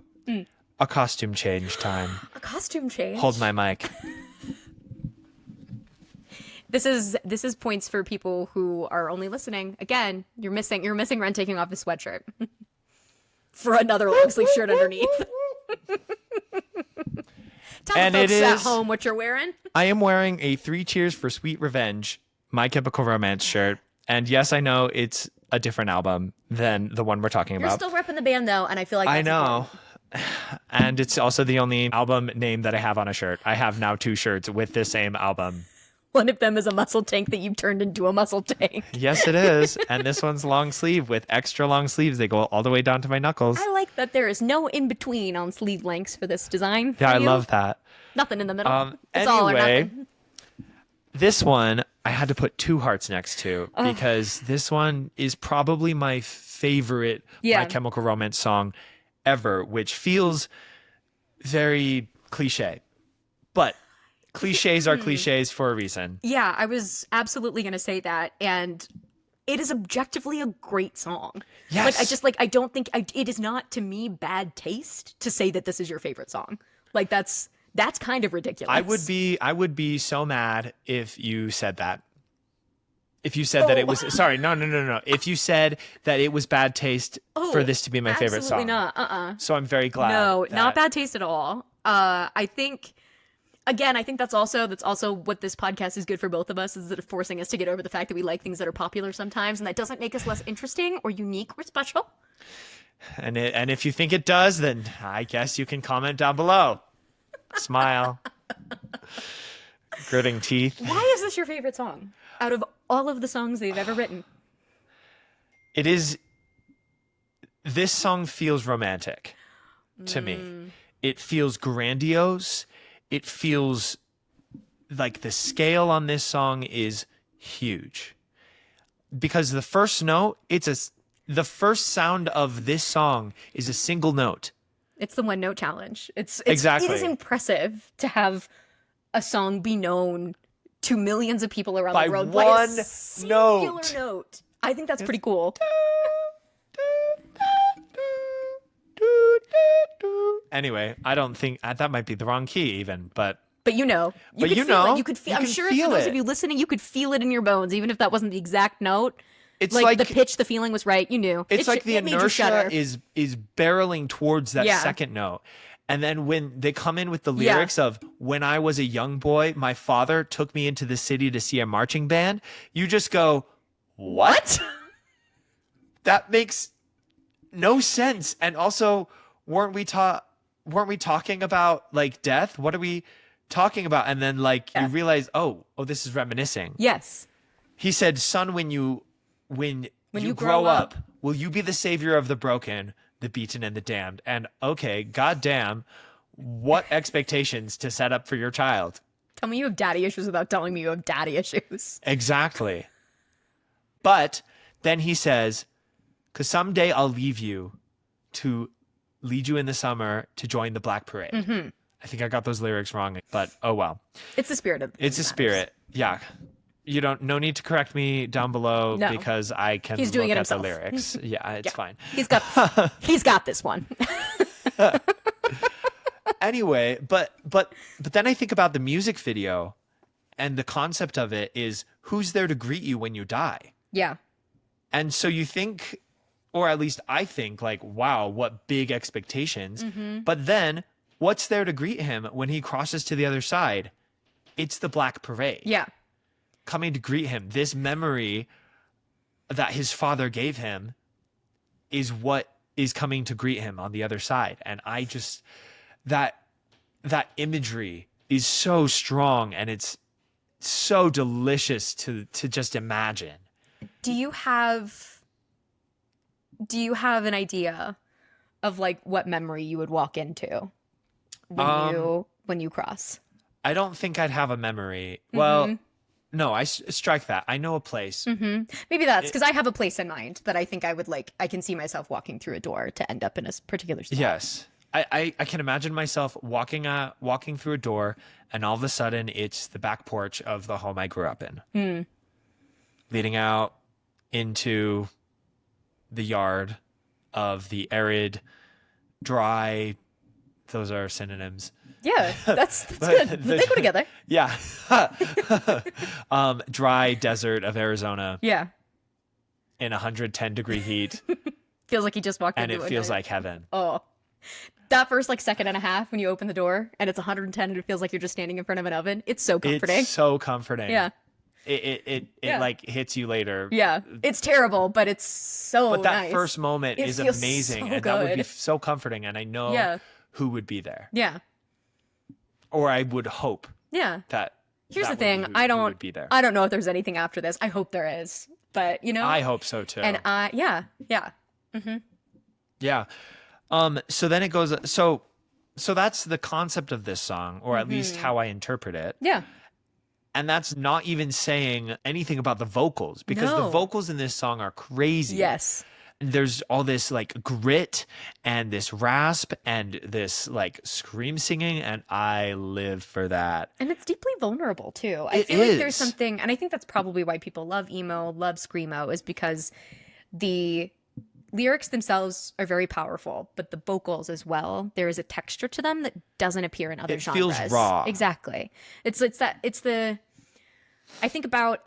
a costume change time. A costume change. Hold my mic. This is points for people who are only listening. Again, you're missing Ren taking off his sweatshirt for another long sleeve shirt underneath. Tell And the folks it at is- home what you're wearing. I am wearing a 3 Cheers for Sweet Revenge, My Chemical Romance shirt. And yes, I know it's a different album than the one we're talking You're about. still repping the band though, and I feel like I that's know. important. And it's also the only album name that I have on a shirt. I have now 2 shirts with the same album. One of them is a muscle tank that you've turned into a muscle tank. Yes, it is. And this one's long sleeve with extra long sleeves. They go all the way down to my knuckles. I like that there is no in between on sleeve lengths for this design. Yeah, for I you. love that. Nothing in the middle. It's all or Anyway, nothing. this one I had to put 2 hearts next to because this one is probably my favorite My Chemical Romance song ever, which feels very cliche. But cliches are cliches for a reason. Yeah, I was absolutely going to say that. And it is objectively a great song. Yes. I don't think it is not to me bad taste to say that this is your favorite song. Like that's kind of ridiculous. I would be so mad if you said that. If you said that it was no. If you said that it was bad taste for this to be my favorite song. Absolutely not. So I'm very glad. No, not bad taste at all. I think that's also what this podcast is good for both of us, is that it's forcing us to get over the fact that we like things that are popular sometimes, and that doesn't make us less interesting or unique or special. And if you think it does, then I guess you can comment down below. Smile. Gritting teeth. Why is this your favorite song out of all of the songs they've ever written? It is. This song feels romantic to me. It feels grandiose. It feels like the scale on this song is huge. Because the first note, the first sound of this song is a single note. It's the 1 note challenge. Exactly. It is impressive to have a song be known to millions of people around the world by a singular note. I think that's pretty cool. Anyway, I don't think that might be the wrong key even, but you could feel it. You could feel. I'm sure for those of you listening, you could feel it in your bones, even if that wasn't the exact note. It's like the pitch, the feeling was right. You knew. It's like the inertia is barreling towards that second note. And then when they come in with the lyrics of, when I was a young boy, my father took me into the city to see a marching band, you just go, what? That makes no sense. And also, weren't we talking about like death? What are we talking about? And then you realize, oh, this is reminiscing. Yes. He said, son, when you grow up, will you be the savior of the broken, the beaten, and the damned? And okay, goddamn, what expectations to set up for your child. Tell me you have daddy issues without telling me you have daddy issues. Exactly. But then he says, because someday I'll leave you to lead you in the summer to join the Black Parade. Mm-hmm. I think I got those lyrics wrong, but oh well. It's the spirit of It's the spirit. Yeah. No need to correct me down below because I can He's doing look it at the himself. lyrics. Yeah, it's fine. He's got this one. Anyway, but then I think about the music video, and the concept of it is, who's there to greet you when you die? Yeah. And so you think, or at least I think, like, wow, what big expectations. Mm-hmm. But then what's there to greet him when he crosses to the other side? It's the Black Parade. Yeah. Coming to greet him. This memory that his father gave him is what is coming to greet him on the other side. And I just, that imagery is so strong, and it's so delicious to just imagine. Do you have an idea of like what memory you would walk into when you cross? I don't think I'd have a memory. Mm-hmm. Well, no, I strike that. I know a place. Mm-hmm. Maybe that's because I have a place in mind that I think I would like. I can see myself walking through a door to end up in a particular spot. Yes. I can imagine myself walking through a door, and all of a sudden it's the back porch of the home I grew up in. Leading out into the yard of the arid, dry, those are synonyms. Yeah, that's good. They go together. Yeah. Dry desert of Arizona. Yeah. In 110-degree heat. Feels like you just walked into it. And it feels like heaven. Oh. That first second and a half when you open the door and it's 110 and it feels like you're just standing in front of an oven. It's so comforting. It's so comforting. Yeah. It like hits you later. Yeah. It's terrible, but it's so But that nice. first moment is amazing. So and good. that would be so comforting. And I know who would be there. Yeah. Or I would hope. Yeah. That Here's that the thing. Who would be there. I don't know if there's anything after this. I hope there is. But I hope so too. And yeah. Mm-hmm. Yeah. So then it goes, so that's the concept of this song, or at least how I interpret it. Yeah. And that's not even saying anything about the vocals, because the No. vocals in this song are crazy. Yes. There's all this like grit and this rasp and this like scream singing, and I live for that. And it's deeply vulnerable too. I It feel like is. there's something, and I think that's probably why people love emo, love screamo, is because the lyrics themselves are very powerful, but the vocals as well, there is a texture to them that doesn't appear in other It genres. feels raw. Exactly. It's the I think about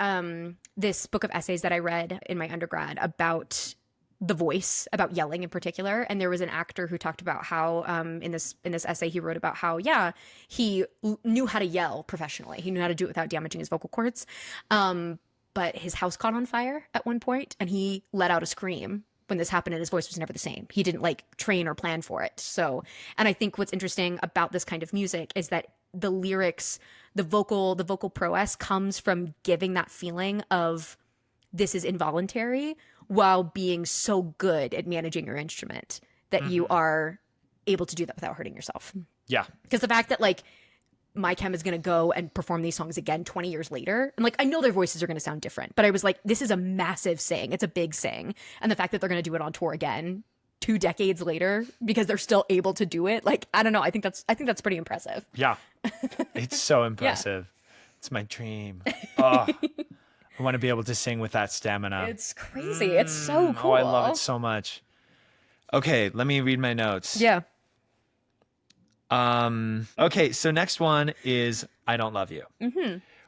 this book of essays that I read in my undergrad about the voice, about yelling in particular, and there was an actor who talked about how in this essay he wrote about how he knew how to yell professionally. He knew how to do it without damaging his vocal cords. But his house caught on fire at one point, and he let out a scream when this happened, and his voice was never the same. He didn't like train or plan for it. So, and I think what's interesting about this kind of music is that the lyrics, the vocal prowess comes from giving that feeling of this is involuntary while being so good at managing your instrument that you are able to do that without hurting yourself. Yeah. Because the fact that like My Chem is going to go and perform these songs again 20 years later, and like I know their voices are going to sound different, but I was like, this is a massive sing. It's a big sing. And the fact that they're going to do it on tour again 2 decades later because they're still able to do it, like I don't know, I think that's pretty impressive. Yeah. It's so impressive. It's my dream. Oh, I want to be able to sing with that stamina. It's crazy. It's so cool. Oh, I love it so much. Okay, let me read my notes. Yeah. Okay, so next one is I Don't Love You.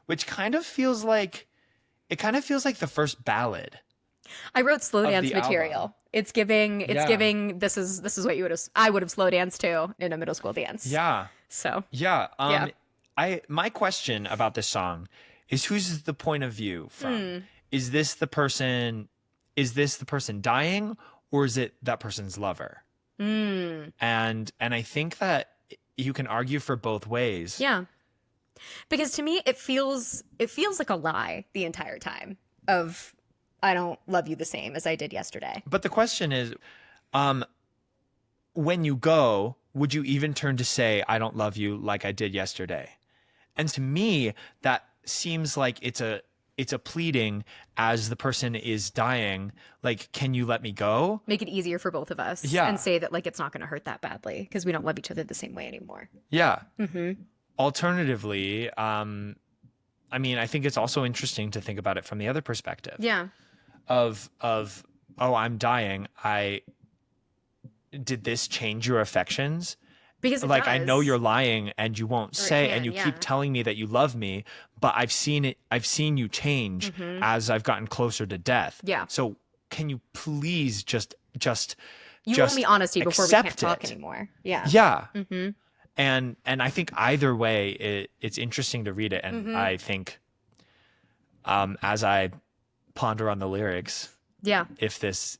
Which kind of feels like the first ballad. I wrote slow Of dance the material. album. It's giving Yeah. this is what I would have slow danced to in a middle school dance. Yeah. So Yeah. Yeah. My question about this song is, who's the point of view from? Is this the person dying, or is it that person's lover? And I think that you can argue for both ways. yeah. Because to me it feels like a lie the entire time of I don't love you the same as I did yesterday. But the question is, when you go, would you even turn to say, I don't love you like I did yesterday? And to me, that seems like it's a pleading as the person is dying. Like, can you let me go? Make it easier for both of us. Yeah. And say that like it's not going to hurt that badly because we don't love each other the same way anymore. Yeah. Alternatively, I mean, I think it's also interesting to think about it from the other perspective. Yeah. Of oh, I'm dying. Did this change your affections? Because it like does. I know you're lying and you won't say, and you yeah. keep telling me that you love me, but I've seen you change as I've gotten closer to death. Yeah. So can you please just You owe me honesty before we can't accept talk it? anymore. Yeah. Yeah. And I think either way, it's interesting to read it. And I think as I ponder on the lyrics, Yeah. if this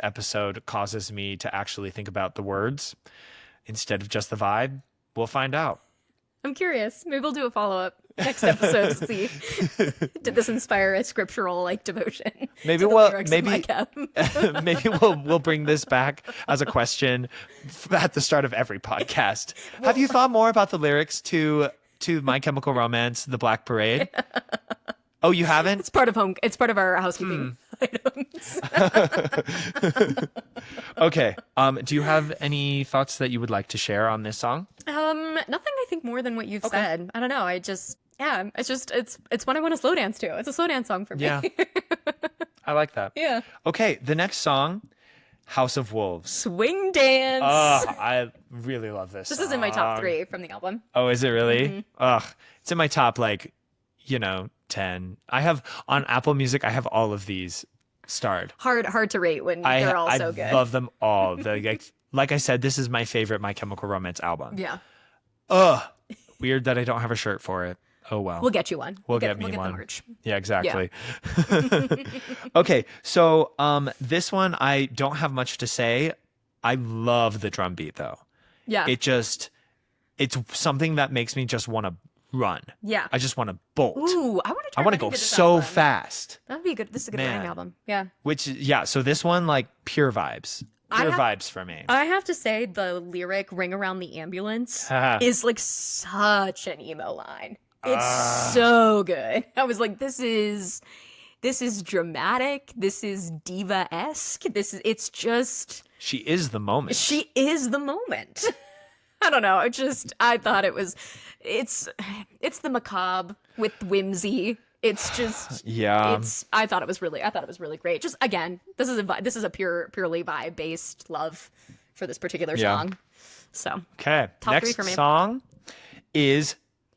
episode causes me to actually think about the words instead of just the vibe, we'll find out. I'm curious. Maybe we'll do a follow-up next episode to see did this inspire a scriptural like devotion. Maybe to the we'll lyrics of My Chem? maybe we'll bring this back as a question at the start of every podcast. Have you thought more about the lyrics to My Chemical Romance, The Black Parade? Oh, you haven't? It's part of our housekeeping items. Okay. Do you have any thoughts that you would like to share on this song? Nothing I think more than what you've said. I don't know. It's one I want to slow dance to. It's a slow dance song for me. Yeah. I like that. Yeah. Okay, the next song, House of Wolves. Swing dance. I really love this. This is in my top 3 from the album. Oh, is it really? It's in my top 10. I have on Apple Music. I have all of these starred. Hard to rate when they're all so good. I love them all. Like I said, this is my favorite My Chemical Romance album. Yeah. Weird that I don't have a shirt for it. Oh well. We'll get you one. We'll get me the one. merch. Yeah, exactly. Okay, so this one I don't have much to say. I love the drum beat though. Yeah. It's something that makes me just want to run. Yeah. I just want to bolt. Ooh, I want to try. I want to go so fast. That'd be good. This is a good Man. running album. Yeah. So this one, like, pure vibes. Pure vibes for me. I have to say the lyric "Ring Around the Ambulance" is like such an emo line. It's so good. I was like, this is dramatic. This is diva-esque. It's just She is the moment. she is the moment. I don't know. I thought it's the macabre with whimsy. It's just Yeah. I thought it was really great. Just again, this is a purely vibe based love for this particular song. So Okay. top Next 3 for me. song is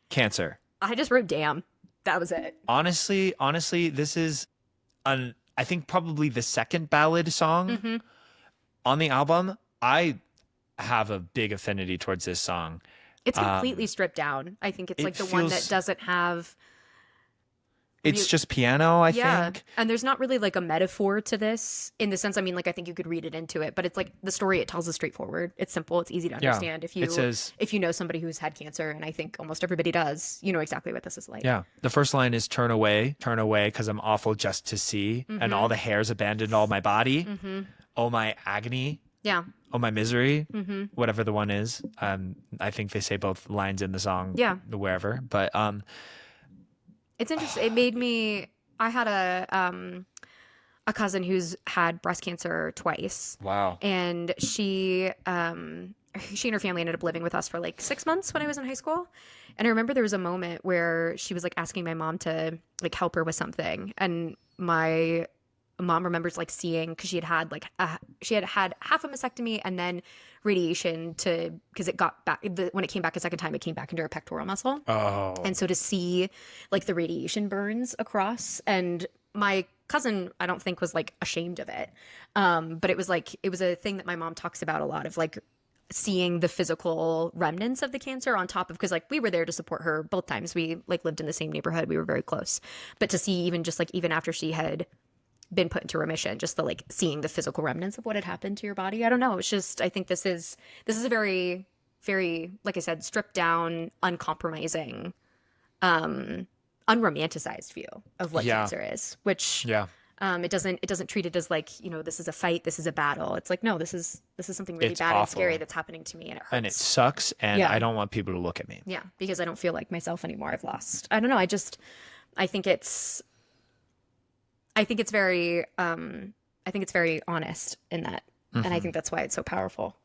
Cancer. I just wrote damn. That was it. Honestly, this is I think probably the second ballad song on the album. I have a big affinity towards this song. It's completely stripped down. I think it's like the one that doesn't have. It's just piano, I think. And there's not really like a metaphor to this in the sense, I mean, like I think you could read it into it, but it's like the story it tells is straightforward. It's simple. It's easy to understand. If you know somebody who's had cancer, and I think almost everybody does, you know exactly what this is like. Yeah. The first line is turn away, because I'm awful just to see, and all the hairs abandoned all my body. Oh, my agony. Yeah. Oh, my misery. Whatever the one is. I think they say both lines in the song. Yeah. Wherever. But it's interesting. It made me. I had a cousin who's had breast cancer twice. wow. And she and her family ended up living with us for like 6 months when I was in high school. And I remember there was a moment where she was like asking my mom to like help her with something, and my mom remembers like seeing, because she had had half a mastectomy and then radiation because it got back when it came back a second time, it came back into her pectoral muscle. Oh. And so to see like the radiation burns across, and my cousin I don't think was like ashamed of it, but it was a thing that my mom talks about a lot, of like seeing the physical remnants of the cancer on top of, because like we were there to support her both times. We like lived in the same neighborhood, we were very close, but to see even after she had been put into remission, just the like seeing the physical remnants of what had happened to your body. I don't know. It's just, I think this is a very, very, like I said, stripped down, uncompromising, unromanticized view of what cancer is, which it doesn't treat it as like, you know, this is a fight, this is a battle. It's like, no, this is something really bad and scary that's happening to me, and it hurts. And it sucks, and I don't want people to look at me. Yeah, because I don't feel like myself anymore. I don't know. I think it's very honest in that. And I think that's why it's so powerful.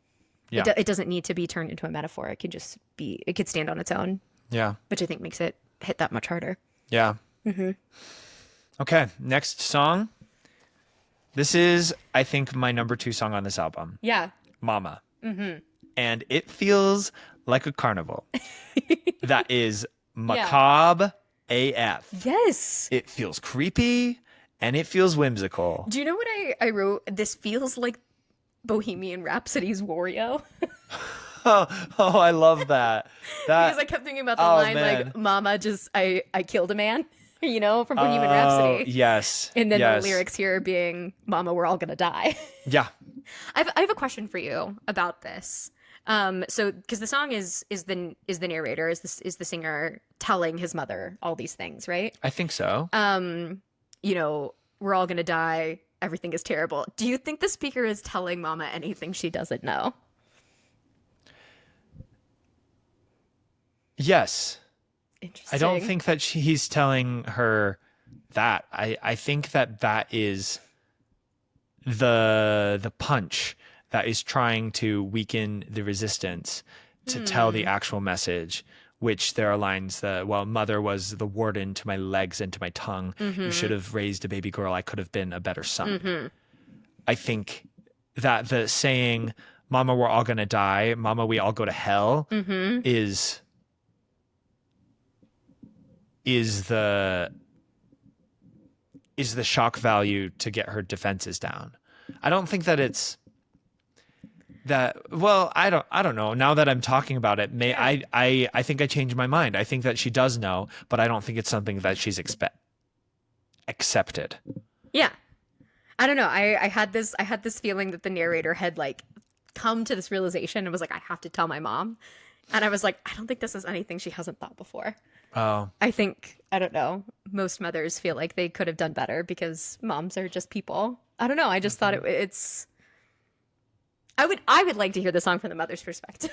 Yeah. It doesn't need to be turned into a metaphor. It could stand on its own. Yeah. Which I think makes it hit that much harder. Yeah. Okay. Next song. This is, I think, my number 2 song on this album. Yeah. Mama. And it feels like a carnival. That is macabre AF. Yes. It feels creepy. And it feels whimsical. Do you know what I wrote? This feels like Bohemian Rhapsody's Wario. oh, I love that. Because I kept thinking about the line, man. Like, Mama, just, I killed a man, you know, from Bohemian Rhapsody. Yes. And then the lyrics here being, Mama, we're all going to die. Yeah. I have a question for you about this. So, because the song is the narrator, is the singer telling his mother all these things, right? I think so. You know, we're all going to die. Everything is terrible. Do you think the speaker is telling Mama anything she doesn't know? Yes. Interesting. I don't think that he's telling her that. I think that is the punch that is trying to weaken the resistance to tell the actual message. Which there are lines that, well, mother was the warden to my legs and to my tongue. You should have raised a baby girl. I could have been a better son. I think that the saying, Mama, we're all going to die. Mama, we all go to hell is the shock value to get her defenses down. I don't think that it's that, well, I don't know. Now that I'm talking about it, I think I changed my mind. I think that she does know, but I don't think it's something that she's accepted. Yeah. I don't know. I had this feeling that the narrator had like come to this realization and was like, I have to tell my mom. And I was like, I don't think this is anything she hasn't thought before. Oh. I think, I don't know, most mothers feel like they could have done better because moms are just people. I don't know. I just thought it's I would like to hear the song from the mother's perspective.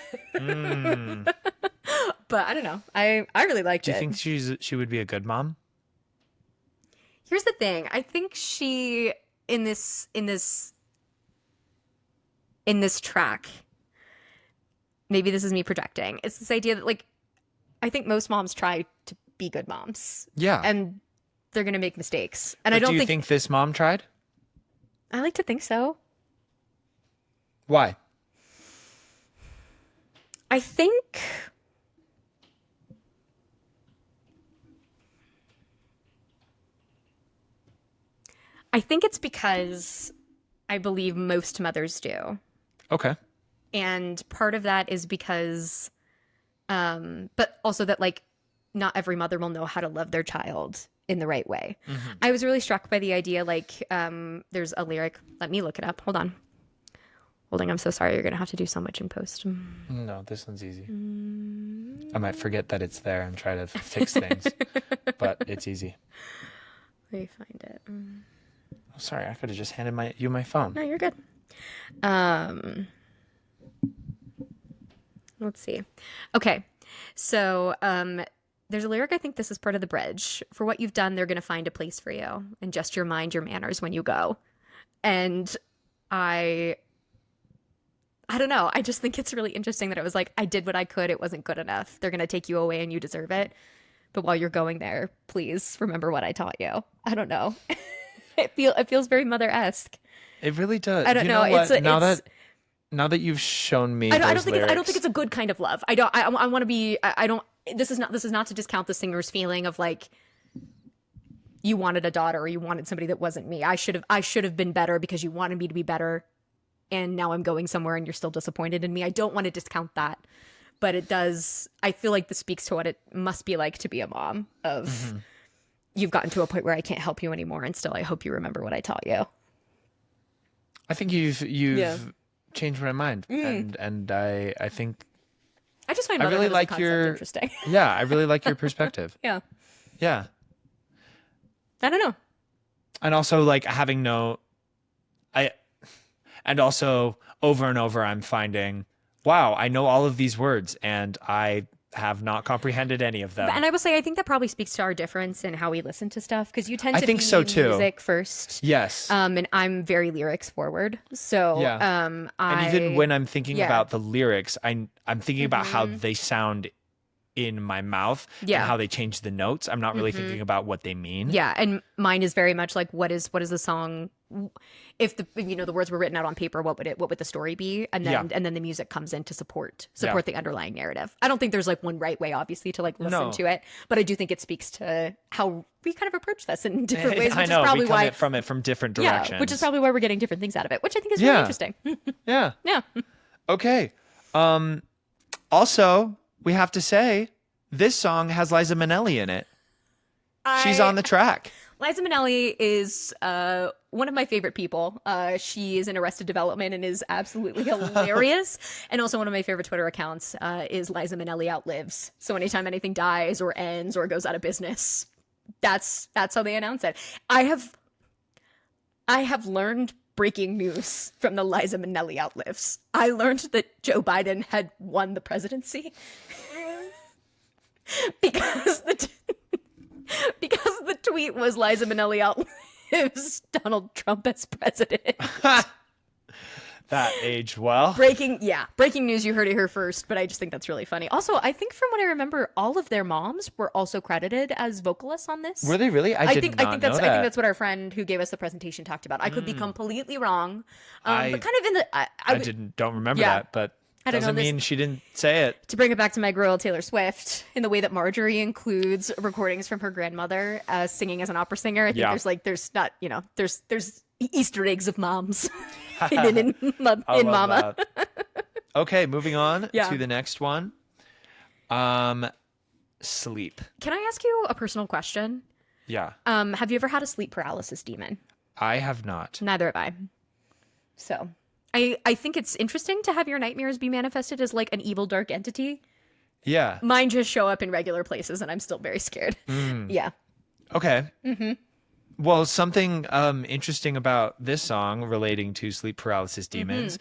But I don't know. I really liked Do it. you think she would be a good mom? Here's the thing. I think she in this track, maybe this is me projecting. It's this idea that like I think most moms try to be good moms. Yeah. And they're going to make mistakes. And But I don't do you think this mom tried? I like to think so. Why? I think it's because I believe most mothers do. Okay. And part of that is because, but also that like not every mother will know how to love their child in the right way. Mm-hmm. I was really struck by the idea, like, there's a lyric. Let me look it up. Hold on. I'm so sorry. You're going to have to do so much in post. No, this one's easy. I might forget that it's there and try to fix things, but it's easy. Let me find it. Oh, sorry, I could have just handed you my phone. No, you're good. Let's see. Okay. So, there's a lyric, I think this is part of the bridge. For what you've done, they're going to find a place for you. And just your mind, your manners when you go. And I don't know. I just think it's really interesting that it was like, I did what I could. It wasn't good enough. They're going to take you away and you deserve it. But while you're going there, please remember what I taught you. I don't know. It feels very mother-esque. It really does. I don't know. Now that you've shown me, I don't think it's a good kind of love. I want to be. I don't. This is not to discount the singer's feeling of like, you wanted a daughter or you wanted somebody that wasn't me. I should have been better because you wanted me to be better, and now I'm going somewhere and you're still disappointed in me. I don't want to discount that, but it does. I feel like this speaks to what it must be like to be a mom. Of you've gotten to a point where I can't help you anymore, and still I hope you remember what I taught you. I think you've changed my mind, and I think I just find I really like your interesting. Yeah, I really like your perspective. Yeah. I don't know. And also like and also over and over I'm finding, wow, I know all of these words and I have not comprehended any of them. And I will say, I think that probably speaks to our difference in how we listen to stuff, because you tend to think so too. Music first. Yes. And I'm very lyrics forward. So and even when I'm thinking about the lyrics, I'm thinking about how they sound in my mouth and how they change the notes. I'm not really thinking about what they mean. Yeah, and mine is very much like what is the song, if the words were written out on paper, what would the story be? And then the music comes in to support the underlying narrative. I don't think there's like one right way obviously to like listen to it, but I do think it speaks to how we kind of approach this in different ways, which is probably we come from it from different directions. Yeah, which is probably why we're getting different things out of it, which I think is really interesting. Yeah. Okay. Also, we have to say, this song has Liza Minnelli in it. She's on the track. Liza Minnelli is one of my favorite people. She is in Arrested Development and is absolutely hilarious. And also one of my favorite Twitter accounts is Liza Minnelli Outlives. So anytime anything dies or ends or goes out of business, that's how they announce it. I have learned breaking news from the Liza Minnelli Outlives. I learned that Joe Biden had won the presidency because the tweet was Liza Minnelli outlives Donald Trump as president. That aged well. Breaking news. You heard it here first, but I just think that's really funny. Also, I think from what I remember, all of their moms were also credited as vocalists on this. Were they really? I think that's what our friend who gave us the presentation talked about. I could be completely wrong, but kind of in the. I don't remember that, but. Doesn't mean she didn't say it. To bring it back to my girl Taylor Swift, in the way that Marjorie includes recordings from her grandmother singing as an opera singer, I think there's Easter eggs of moms in Mama. Okay, moving on to the next one. Sleep. Can I ask you a personal question? Yeah. Have you ever had a sleep paralysis demon? I have not. Neither have I. So. I think it's interesting to have your nightmares be manifested as like an evil dark entity. Yeah. Mine just show up in regular places and I'm still very scared. Yeah. Okay. Well, something interesting about this song relating to sleep paralysis demons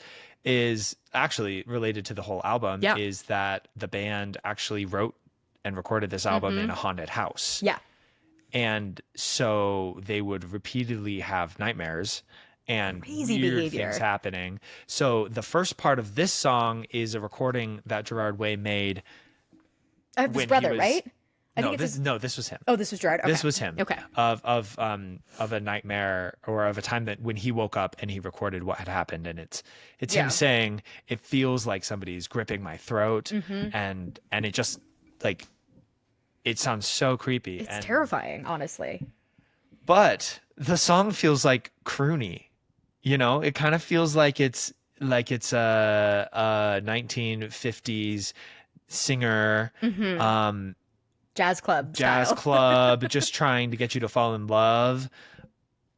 is actually related to the whole album Yeah. is that the band actually wrote and recorded this album in a haunted house. Yeah. And so they would repeatedly have nightmares and Crazy weird behavior. things happening. So the first part of this song is a recording that Gerard Way made. Of his when he brother, was- right? I No, think it's this was him. Oh, this was Gerard. Okay. This was him. Okay. Of a nightmare or of a time that when he woke up and he recorded what had happened, and it's Yeah. him saying it feels like somebody's gripping my throat, Mm-hmm. and it just like it sounds so creepy. It's and, terrifying, honestly. But the song feels like croony. You know, it kind of feels like it's a 1950s singer. Mm-hmm. Jazz club Jazz style. club, just trying to get you to fall in love.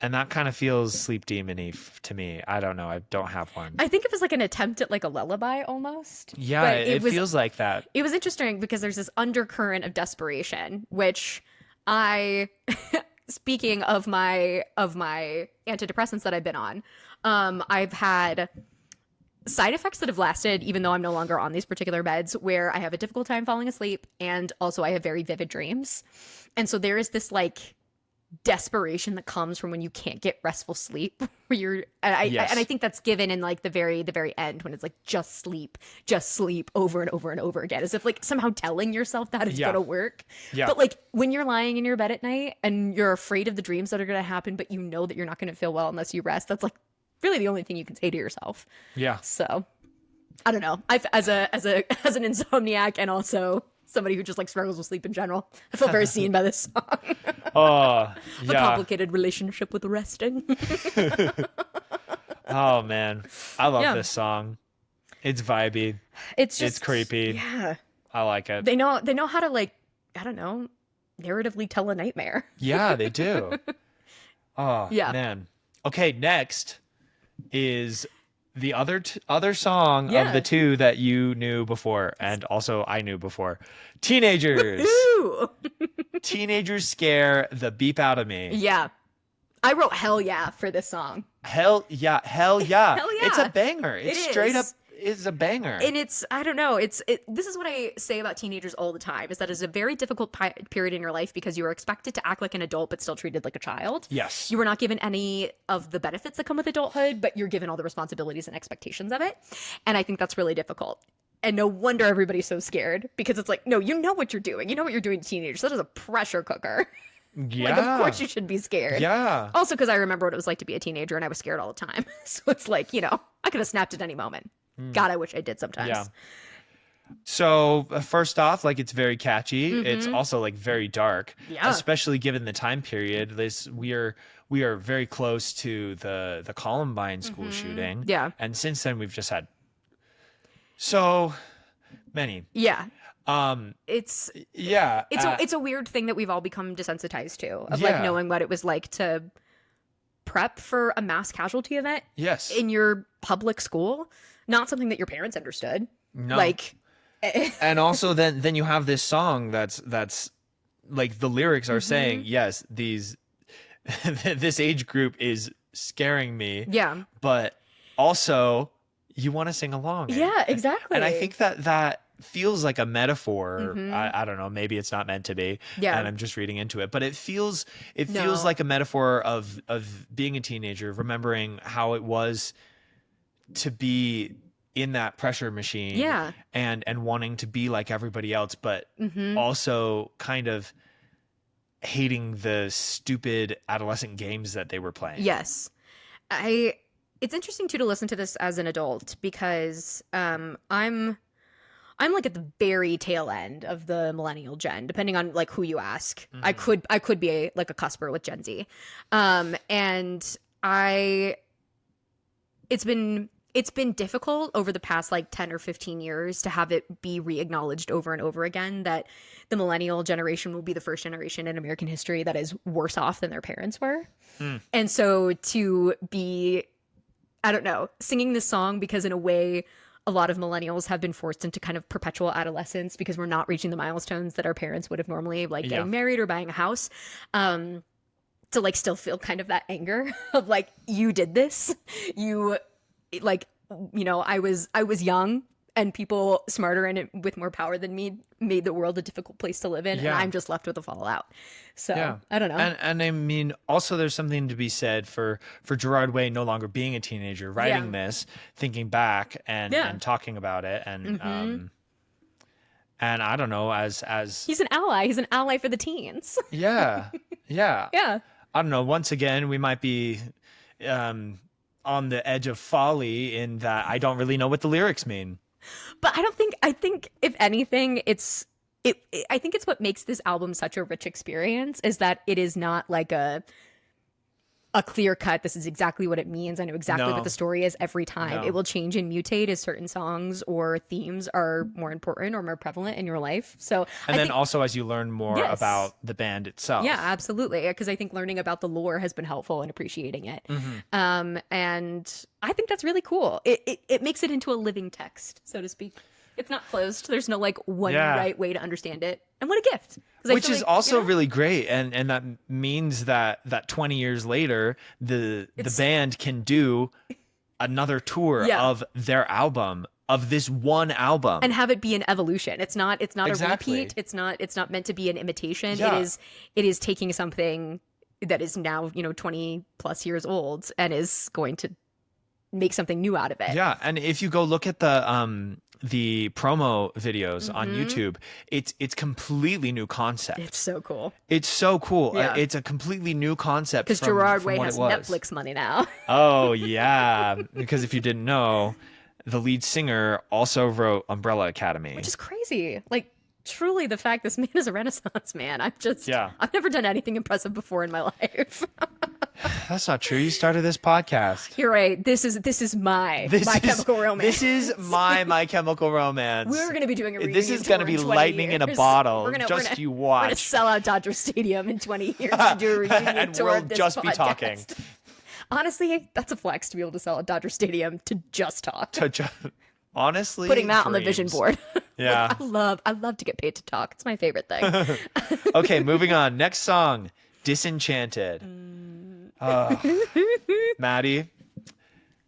And that kind of feels Sleep Demon-y to me. I don't know. I don't have one. I think it was like an attempt at like a lullaby almost. Yeah, But it feels like that. It was interesting because there's this undercurrent of desperation, which I, speaking of my antidepressants that I've been on, I've had side effects that have lasted even though I'm no longer on these particular meds, where I have a difficult time falling asleep, and also I have very vivid dreams. And so there is this like desperation that comes from when you can't get restful sleep, where you're and I think that's given in like the very end, when it's like just sleep over and over and over again, as if like somehow telling yourself that is gonna work. But like when you're lying in your bed at night and you're afraid of the dreams that are gonna happen, but you know that you're not gonna feel well unless you rest, that's like really the only thing you can say to yourself. Yeah. So I don't know. I've as an insomniac and also somebody who just like struggles with sleep in general, I feel very seen by this song. Oh, The complicated relationship with resting. Oh man, I love this song. It's vibey. It's creepy. Yeah. I like it. They know how to like, I don't know, narratively tell a nightmare. Yeah, they do. Oh Yeah. man. Okay, next is the other song of the two that you knew before, and also I knew before. Teenagers. Woo! Teenagers scare the beep out of me. Yeah. I wrote hell yeah for this song. Hell yeah. Hell yeah. Hell yeah. It's a banger. It's It straight up is. is a banger. And it's, I don't know, this is what I say about teenagers all the time, is that it's a very difficult period in your life because you are expected to act like an adult but still treated like a child. Yes. You are not given any of the benefits that come with adulthood, but you're given all the responsibilities and expectations of it. And I think that's really difficult. And no wonder everybody's so scared, because it's like, no, you know what you're doing. You know what you're doing to teenagers. That is a pressure cooker. Yeah. Like, of course you should be scared. Yeah. Also, because I remember what it was like to be a teenager, and I was scared all the time. So it's like, you know, I could have snapped at any moment. God, I wish I did sometimes. Yeah. So first off, like, it's very catchy. Mm-hmm. It's also like very dark, Yeah. especially given the time period. We are very close to the Columbine school shooting. Yeah. And since then we've just had so many. Yeah. It's It's a weird thing that we've all become desensitized to, of like knowing what it was like to prep for a mass casualty event yes. in your public school. Not something that your parents understood. No. Like, And also then you have this song that's like the lyrics are saying, yes, these this age group is scaring me. yeah. But also you want to sing along. Yeah, exactly. And I think that feels like a metaphor. I don't know, maybe it's not meant to be. Yeah. And I'm just reading into it. But it feels No. like a metaphor of being a teenager, remembering how it was to be in that pressure machine. Yeah. And wanting to be like everybody else, but also kind of hating the stupid adolescent games that they were playing. Yes. It's interesting too to listen to this as an adult, because I'm like at the very tail end of the millennial gen, depending on like who you ask. I could be a cusper with Gen Z. And it's been difficult over the past like 10 or 15 years to have it be re-acknowledged over and over again that the millennial generation will be the first generation in American history that is worse off than their parents were. And so to be, I don't know, singing this song, because in a way a lot of millennials have been forced into kind of perpetual adolescence because we're not reaching the milestones that our parents would have normally, like getting married or buying a house, to like still feel kind of that anger of like, you did this, you like you know, I was young, and people smarter and with more power than me made the world a difficult place to live in, and I'm just left with the fallout. So I don't know. And I mean, also there's something to be said for Gerard Way no longer being a teenager, writing this, thinking back and talking about it, and I don't know, as he's an ally. He's an ally for the teens. yeah. Yeah. I don't know. Once again, we might be on the edge of folly in that I don't really know what the lyrics mean. But I think if anything, I think it's what makes this album such a rich experience, is that it is not like a clear cut, this is exactly what it means, I know exactly what the story is every time. It will change and mutate as certain songs or themes are more important or more prevalent in your life. So then also as you learn more about the band itself. Yeah, absolutely. Because I think learning about the lore has been helpful in appreciating it. And I think that's really cool. It makes it into a living text, so to speak. It's not closed. There's no like one right way to understand it. And what a gift. Which is also really great. And that means that 20 years later, the band can do another tour of their album, of this one album. And have it be an evolution. It's not a repeat. It's not meant to be an imitation. Yeah. It is taking something that is now, 20 plus years old and is going to make something new out of it. Yeah. And if you go look at the promo videos on YouTube, it's completely new concept. It's so cool. It's so cool. Yeah. It's a completely new concept. Because Gerard Way has Netflix money now. Oh yeah, because if you didn't know, the lead singer also wrote Umbrella Academy, which is crazy. Like truly, the fact this man is a Renaissance man. I've never done anything impressive before in my life. That's not true. You started this podcast. You're right. This is My Chemical Romance. This is My Chemical Romance. We're going to be doing a reunion This is going to be lightning in a bottle. You watch. We're going to sell out Dodger Stadium in 20 years to do a reunion and tour we'll of this just podcast. Be talking. Honestly, that's a flex to be able to sell out Dodger Stadium to just talk. Honestly, putting that on the vision board. Yeah. I love to get paid to talk. It's my favorite thing. Okay, moving on. Next song, Disenchanted. Madie,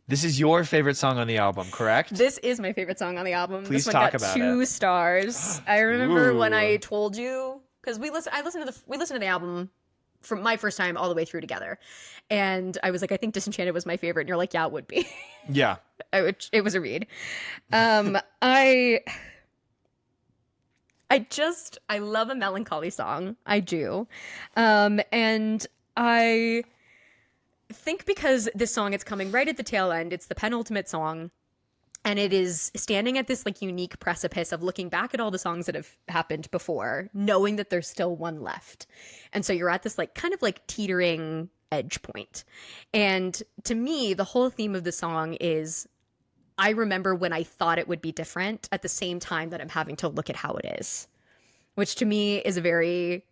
this is your favorite song on the album, correct? This is my favorite song on the album. Please this one talk got about 2 it. stars. I remember when I told you, because we listened to the album from my first time all the way through together, and I was like, I think Disenchanted was my favorite, and you're like, yeah, it would be. Yeah. It was a read. I love a melancholy song. I do. And I think because this song, it's coming right at the tail end. It's the penultimate song. And it is standing at this like unique precipice of looking back at all the songs that have happened before, knowing that there's still one left. And so you're at this like kind of like teetering edge point. And to me, the whole theme of the song is I remember when I thought it would be different at the same time that I'm having to look at how it is, which to me is a very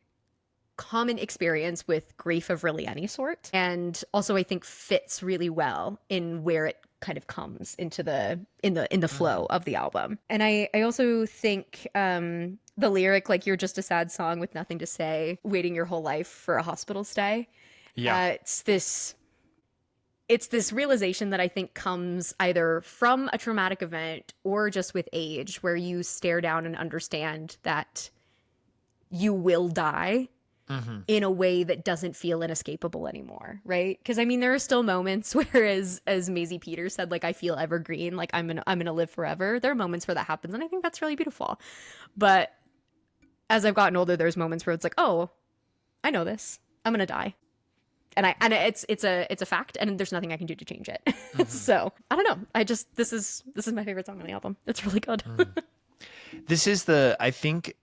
common experience with grief of really any sort. And also I think fits really well in where it kind of comes into in the flow of the album. And I also think the lyric, like, you're just a sad song with nothing to say, waiting your whole life for a hospital stay. Yeah. It's this realization that I think comes either from a traumatic event or just with age, where you stare down and understand that you will die in a way that doesn't feel inescapable anymore, right? Because I mean, there are still moments where, as Maisie Peters said, like, I feel evergreen, like I'm gonna live forever. There are moments where that happens, and I think that's really beautiful. But as I've gotten older, there's moments where it's like, oh, I know this, I'm gonna die. And it's a fact, and there's nothing I can do to change it. So I don't know. This is my favorite song on the album. It's really good. This is I think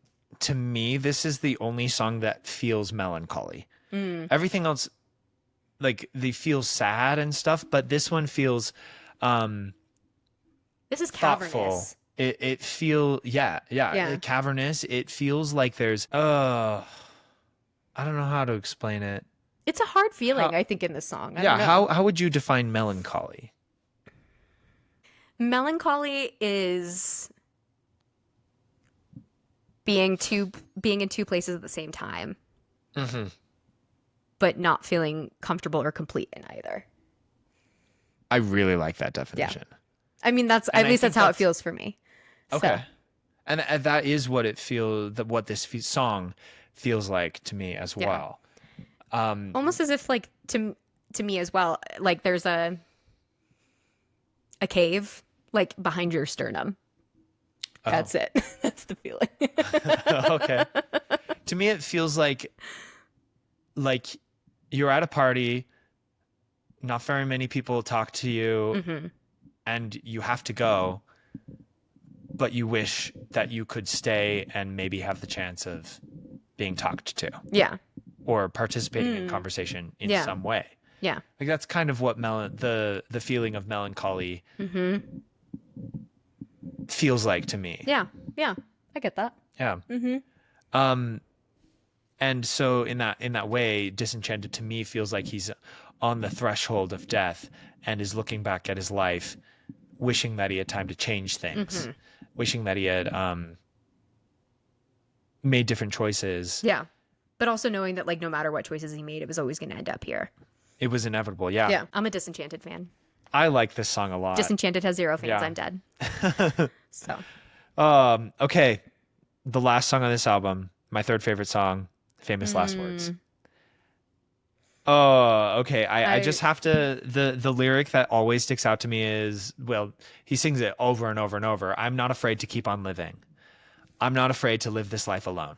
to me, this is the only song that feels melancholy. Everything else, like, they feel sad and stuff, but this one feels this is thoughtful. Cavernous. It feel cavernous. It feels like there's I don't know how to explain it. It's a hard feeling, I think, in this song. How would you define melancholy? Melancholy is being in two places at the same time, but not feeling comfortable or complete in either. I really like that definition. Yeah. I mean, at least that's how it feels for me. Okay. So. And that is what what this song feels like to me as well. Almost as if like to me as well, like there's a cave like behind your sternum. That's it. That's the feeling. Okay. To me, it feels like you're at a party, not very many people talk to you, and you have to go, but you wish that you could stay and maybe have the chance of being talked to. Yeah. Or participating in conversation in some way. Yeah. Like that's kind of what the feeling of melancholy feels like to me. Yeah. Yeah. I get that. Yeah. And so in that way, Disenchanted to me feels like he's on the threshold of death and is looking back at his life, wishing that he had time to change things, wishing that he had made different choices. Yeah. But also knowing that like no matter what choices he made, it was always going to end up here. It was inevitable. Yeah. Yeah. I'm a Disenchanted fan. I like this song a lot. Disenchanted has 0 fans. Yeah. I'm dead. So. Okay. The last song on this album, my third favorite song, Famous Last Words. Oh, okay. I just have to, the lyric that always sticks out to me is, well, he sings it over and over and over. I'm not afraid to keep on living. I'm not afraid to live this life alone.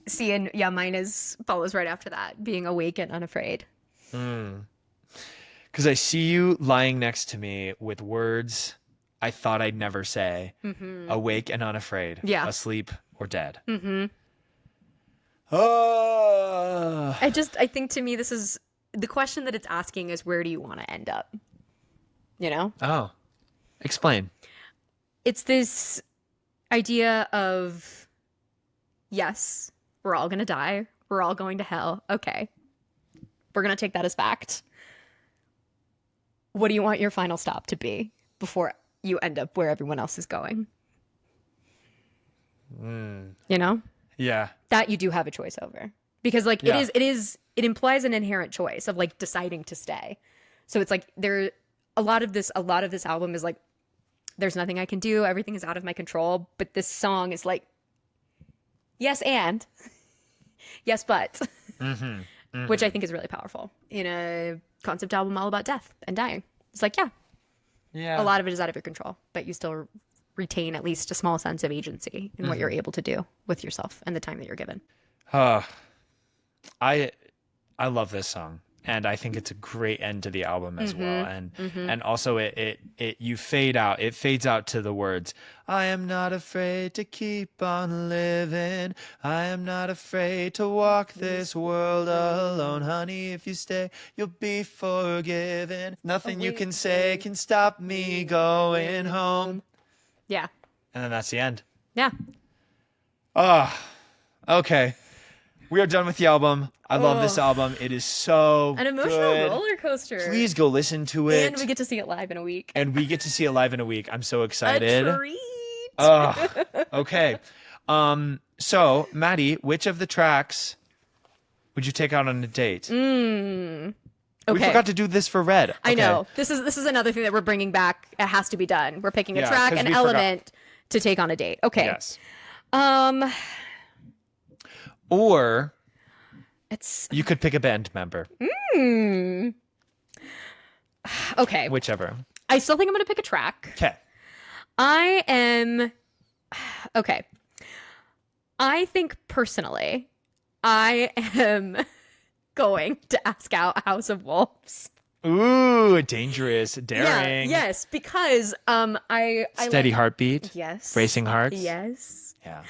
See, and yeah, mine follows right after that, being awake and unafraid. Because I see you lying next to me with words I thought I'd never say. Awake and unafraid. Yeah. Asleep or dead. Oh. I think to me, this is the question that it's asking is, where do you want to end up? You know? Oh. Explain. It's this idea of, yes, we're all going to die. We're all going to hell. Okay. We're going to take that as fact. What do you want your final stop to be before you end up where everyone else is going? You know? Yeah. That you do have a choice over. Because like it implies an inherent choice of like deciding to stay. So it's like a lot of this album is like, there's nothing I can do, everything is out of my control. But this song is like, yes, and yes, but which I think is really powerful in a concept album all about death and dying. It's like, yeah, a lot of it is out of your control, but you still retain at least a small sense of agency in what you're able to do with yourself and the time that you're given. I love this song, and I think it's a great end to the album as well. And also it fades out to the words, I am not afraid to keep on living. I am not afraid to walk this world alone. Honey, if you stay, you'll be forgiven. Nothing you can say can stop me going home. Yeah. And then that's the end. Yeah. Okay. We are done with the album. I love this album. It is so an emotional good. roller coaster. Please go listen to it. And we get to see it live in a week. I'm so excited. A treat. Okay. So, Madie, which of the tracks would you take out on a date? Okay. We forgot to do this for Red. Okay. I know. This is another thing that we're bringing back. It has to be done. We're picking a track, an element to take on a date. Okay. Yes. Or you could pick a band member. Okay. Whichever. I still think I'm going to pick a track. Okay. Okay. I think personally, I am going to ask out House of Wolves. Ooh, dangerous, daring. Yeah, yes, because I steady heartbeat. Yes. Racing hearts. Yes. Yeah.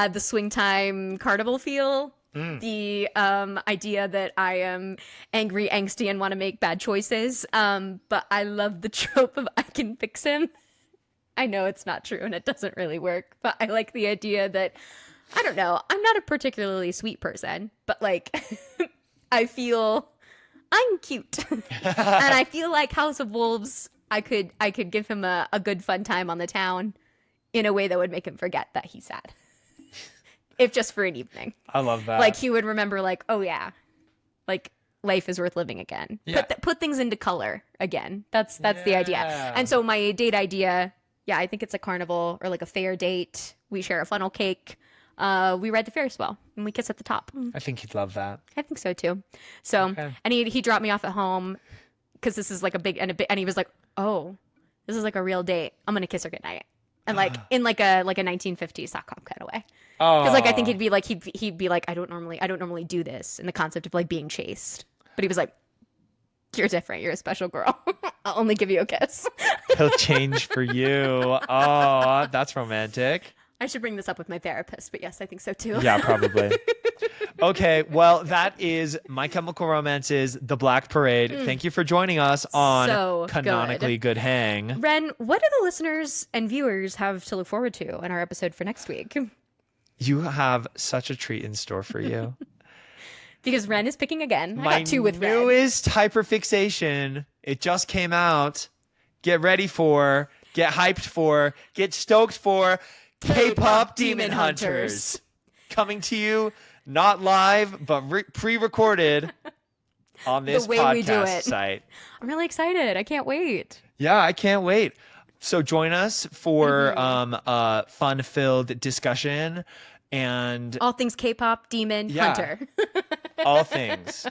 The swing time carnival feel. The idea that I am angry, angsty, and want to make bad choices. But I love the trope of I can fix him. I know it's not true and it doesn't really work, but I like the idea that, I don't know, I'm not a particularly sweet person, but like, I feel I'm cute. And I feel like House of Wolves, I could give him a good fun time on the town in a way that would make him forget that he's sad. If just for an evening. I love that. Like he would remember like, oh yeah, like life is worth living again. Yeah. Put things into color again. That's the idea. And so my date idea, I think it's a carnival or like a fair date. We share a funnel cake. We ride the Ferris wheel and we kiss at the top. I think he'd love that. I think so too. So, and he dropped me off at home because this is like a big, and he was like, "Oh, this is like a real date. I'm gonna kiss her goodnight." And like in like a 1950s sitcom kind of way. Because like I think he'd be like, I don't normally do this in the concept of like being chased. But he was like, "You're different. You're a special girl. I'll only give you a kiss." He'll change for you. Oh, that's romantic. I should bring this up with my therapist, but yes, I think so too. Yeah, probably. Okay, well, that is My Chemical Romance's The Black Parade. Thank you for joining us on Canonically Good Hang. Ren, what do the listeners and viewers have to look forward to in our episode for next week? You have such a treat in store for you. Because Ren is picking again. My I got 2 with Ren. newest hyperfixation. It just came out. Get ready for, get hyped for, get stoked for K-pop Demon Hunters. Coming to you, not live, but pre-recorded on this podcast site. I'm really excited. I can't wait. Yeah, I can't wait. So join us for a fun-filled discussion and all things K-pop Demon Hunter. All things.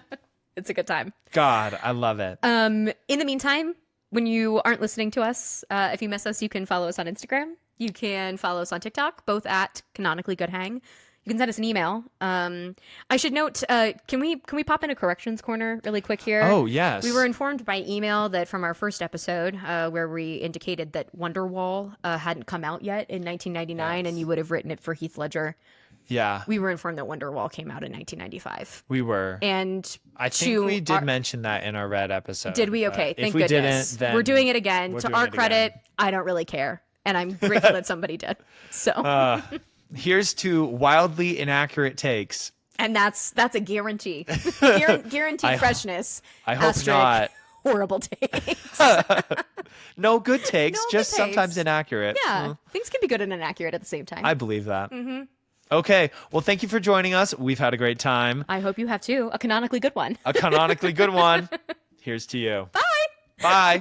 It's a good time. God, I love it. In the meantime, when you aren't listening to us, if you miss us, you can follow us on Instagram. You can follow us on TikTok, both at Canonically Good Hang. You can send us an email. I should note, can we pop in a corrections corner really quick here? Oh, yes. We were informed by email that from our first episode, where we indicated that Wonderwall hadn't come out yet in 1999, and you would have written it for Heath Ledger. Yeah. We were informed that Wonderwall came out in 1995. We were. And I think we did mention that in our Red episode. Did we? Okay, thank goodness. If we didn't, then we're doing it again. To our credit, I don't really care. And I'm grateful that somebody did. So here's to wildly inaccurate takes. And that's a guarantee. Guaranteed freshness. I hope not. Horrible takes. No good takes, just sometimes inaccurate. Yeah, things can be good and inaccurate at the same time. I believe that. Okay, well, thank you for joining us. We've had a great time. I hope you have too. A canonically good one. A canonically good one. Here's to you. Bye. Bye.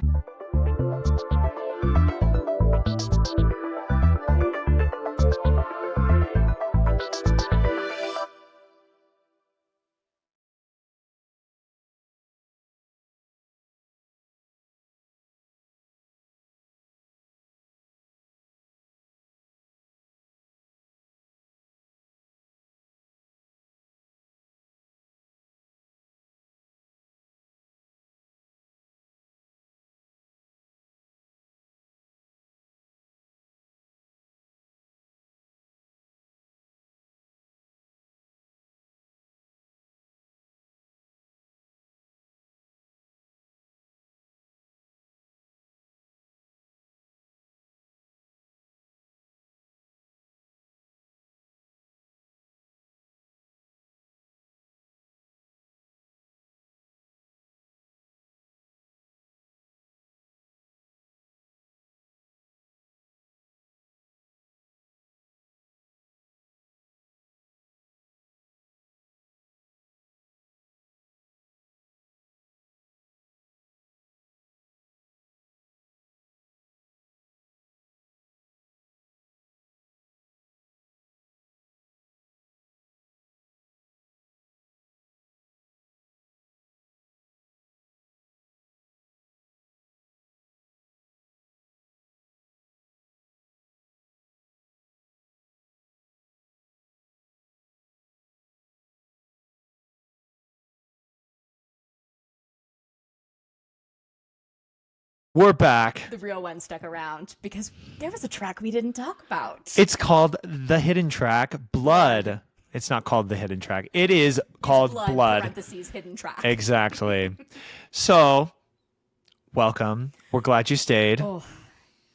We're back. The real one stuck around because there was a track we didn't talk about. It's called the hidden track, Blood. It's not called the hidden track. It is called Blood. Parentheses, hidden track. Exactly. So, welcome. We're glad you stayed. Oh,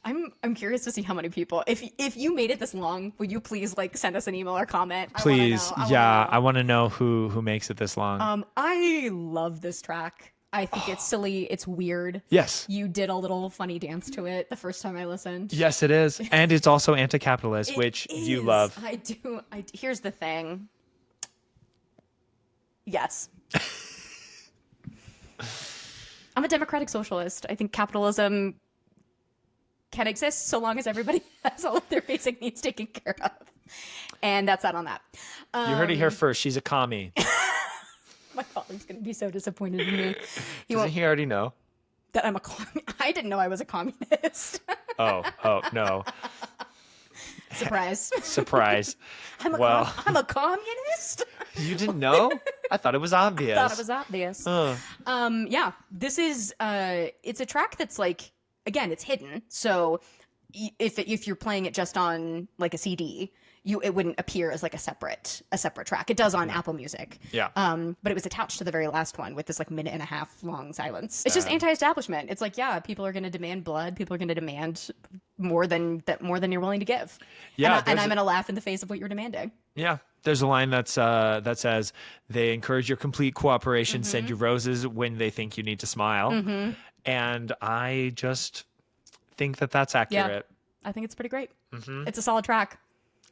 I'm curious to see how many people. If you made it this long, would you please send us an email or comment? Please. I want to know who makes it this long. I love this track. I think it's silly. It's weird. Yes. You did a little funny dance to it the first time I listened. Yes, it is. And it's also anti-capitalist, which you love. I do. Here's the thing. Yes. I'm a democratic socialist. I think capitalism can exist so long as everybody has all of their basic needs taken care of. And that's that on that. You heard it here first. She's a commie. My father's going to be so disappointed in me. Doesn't he already know? That I'm a I didn't know I was a communist. Oh, no. Surprise. Surprise. I'm a communist? You didn't know? I thought it was obvious. I thought it was obvious. Yeah, this is, it's a track that's like, again, it's hidden. So if you're playing it just on like a CD, it wouldn't appear as like a separate track. It does on Apple Music. Yeah. But it was attached to the very last one with this like 1.5-minute long silence. It's just anti-establishment. It's like, yeah, people are going to demand blood. People are going to demand more than you're willing to give. Yeah. And I'm going to laugh in the face of what you're demanding. Yeah. There's a line that says they encourage your complete cooperation, send you roses when they think you need to smile. And I just think that that's accurate. Yeah, I think it's pretty great. It's a solid track.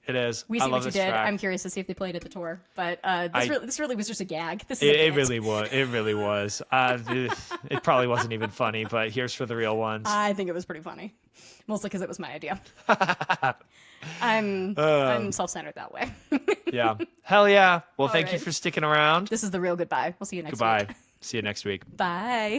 It is. We see I love what you this did. track. I'm curious to see if they played at the tour, but this really was just a gag. This is It really was. It really was. It probably wasn't even funny, but here's for the real ones. I think it was pretty funny, mostly because it was my idea. I'm self-centered that way. Yeah. Hell yeah. Well, thank you right. for sticking around. This is the real goodbye. We'll see you next week. Goodbye. See you next week. Bye.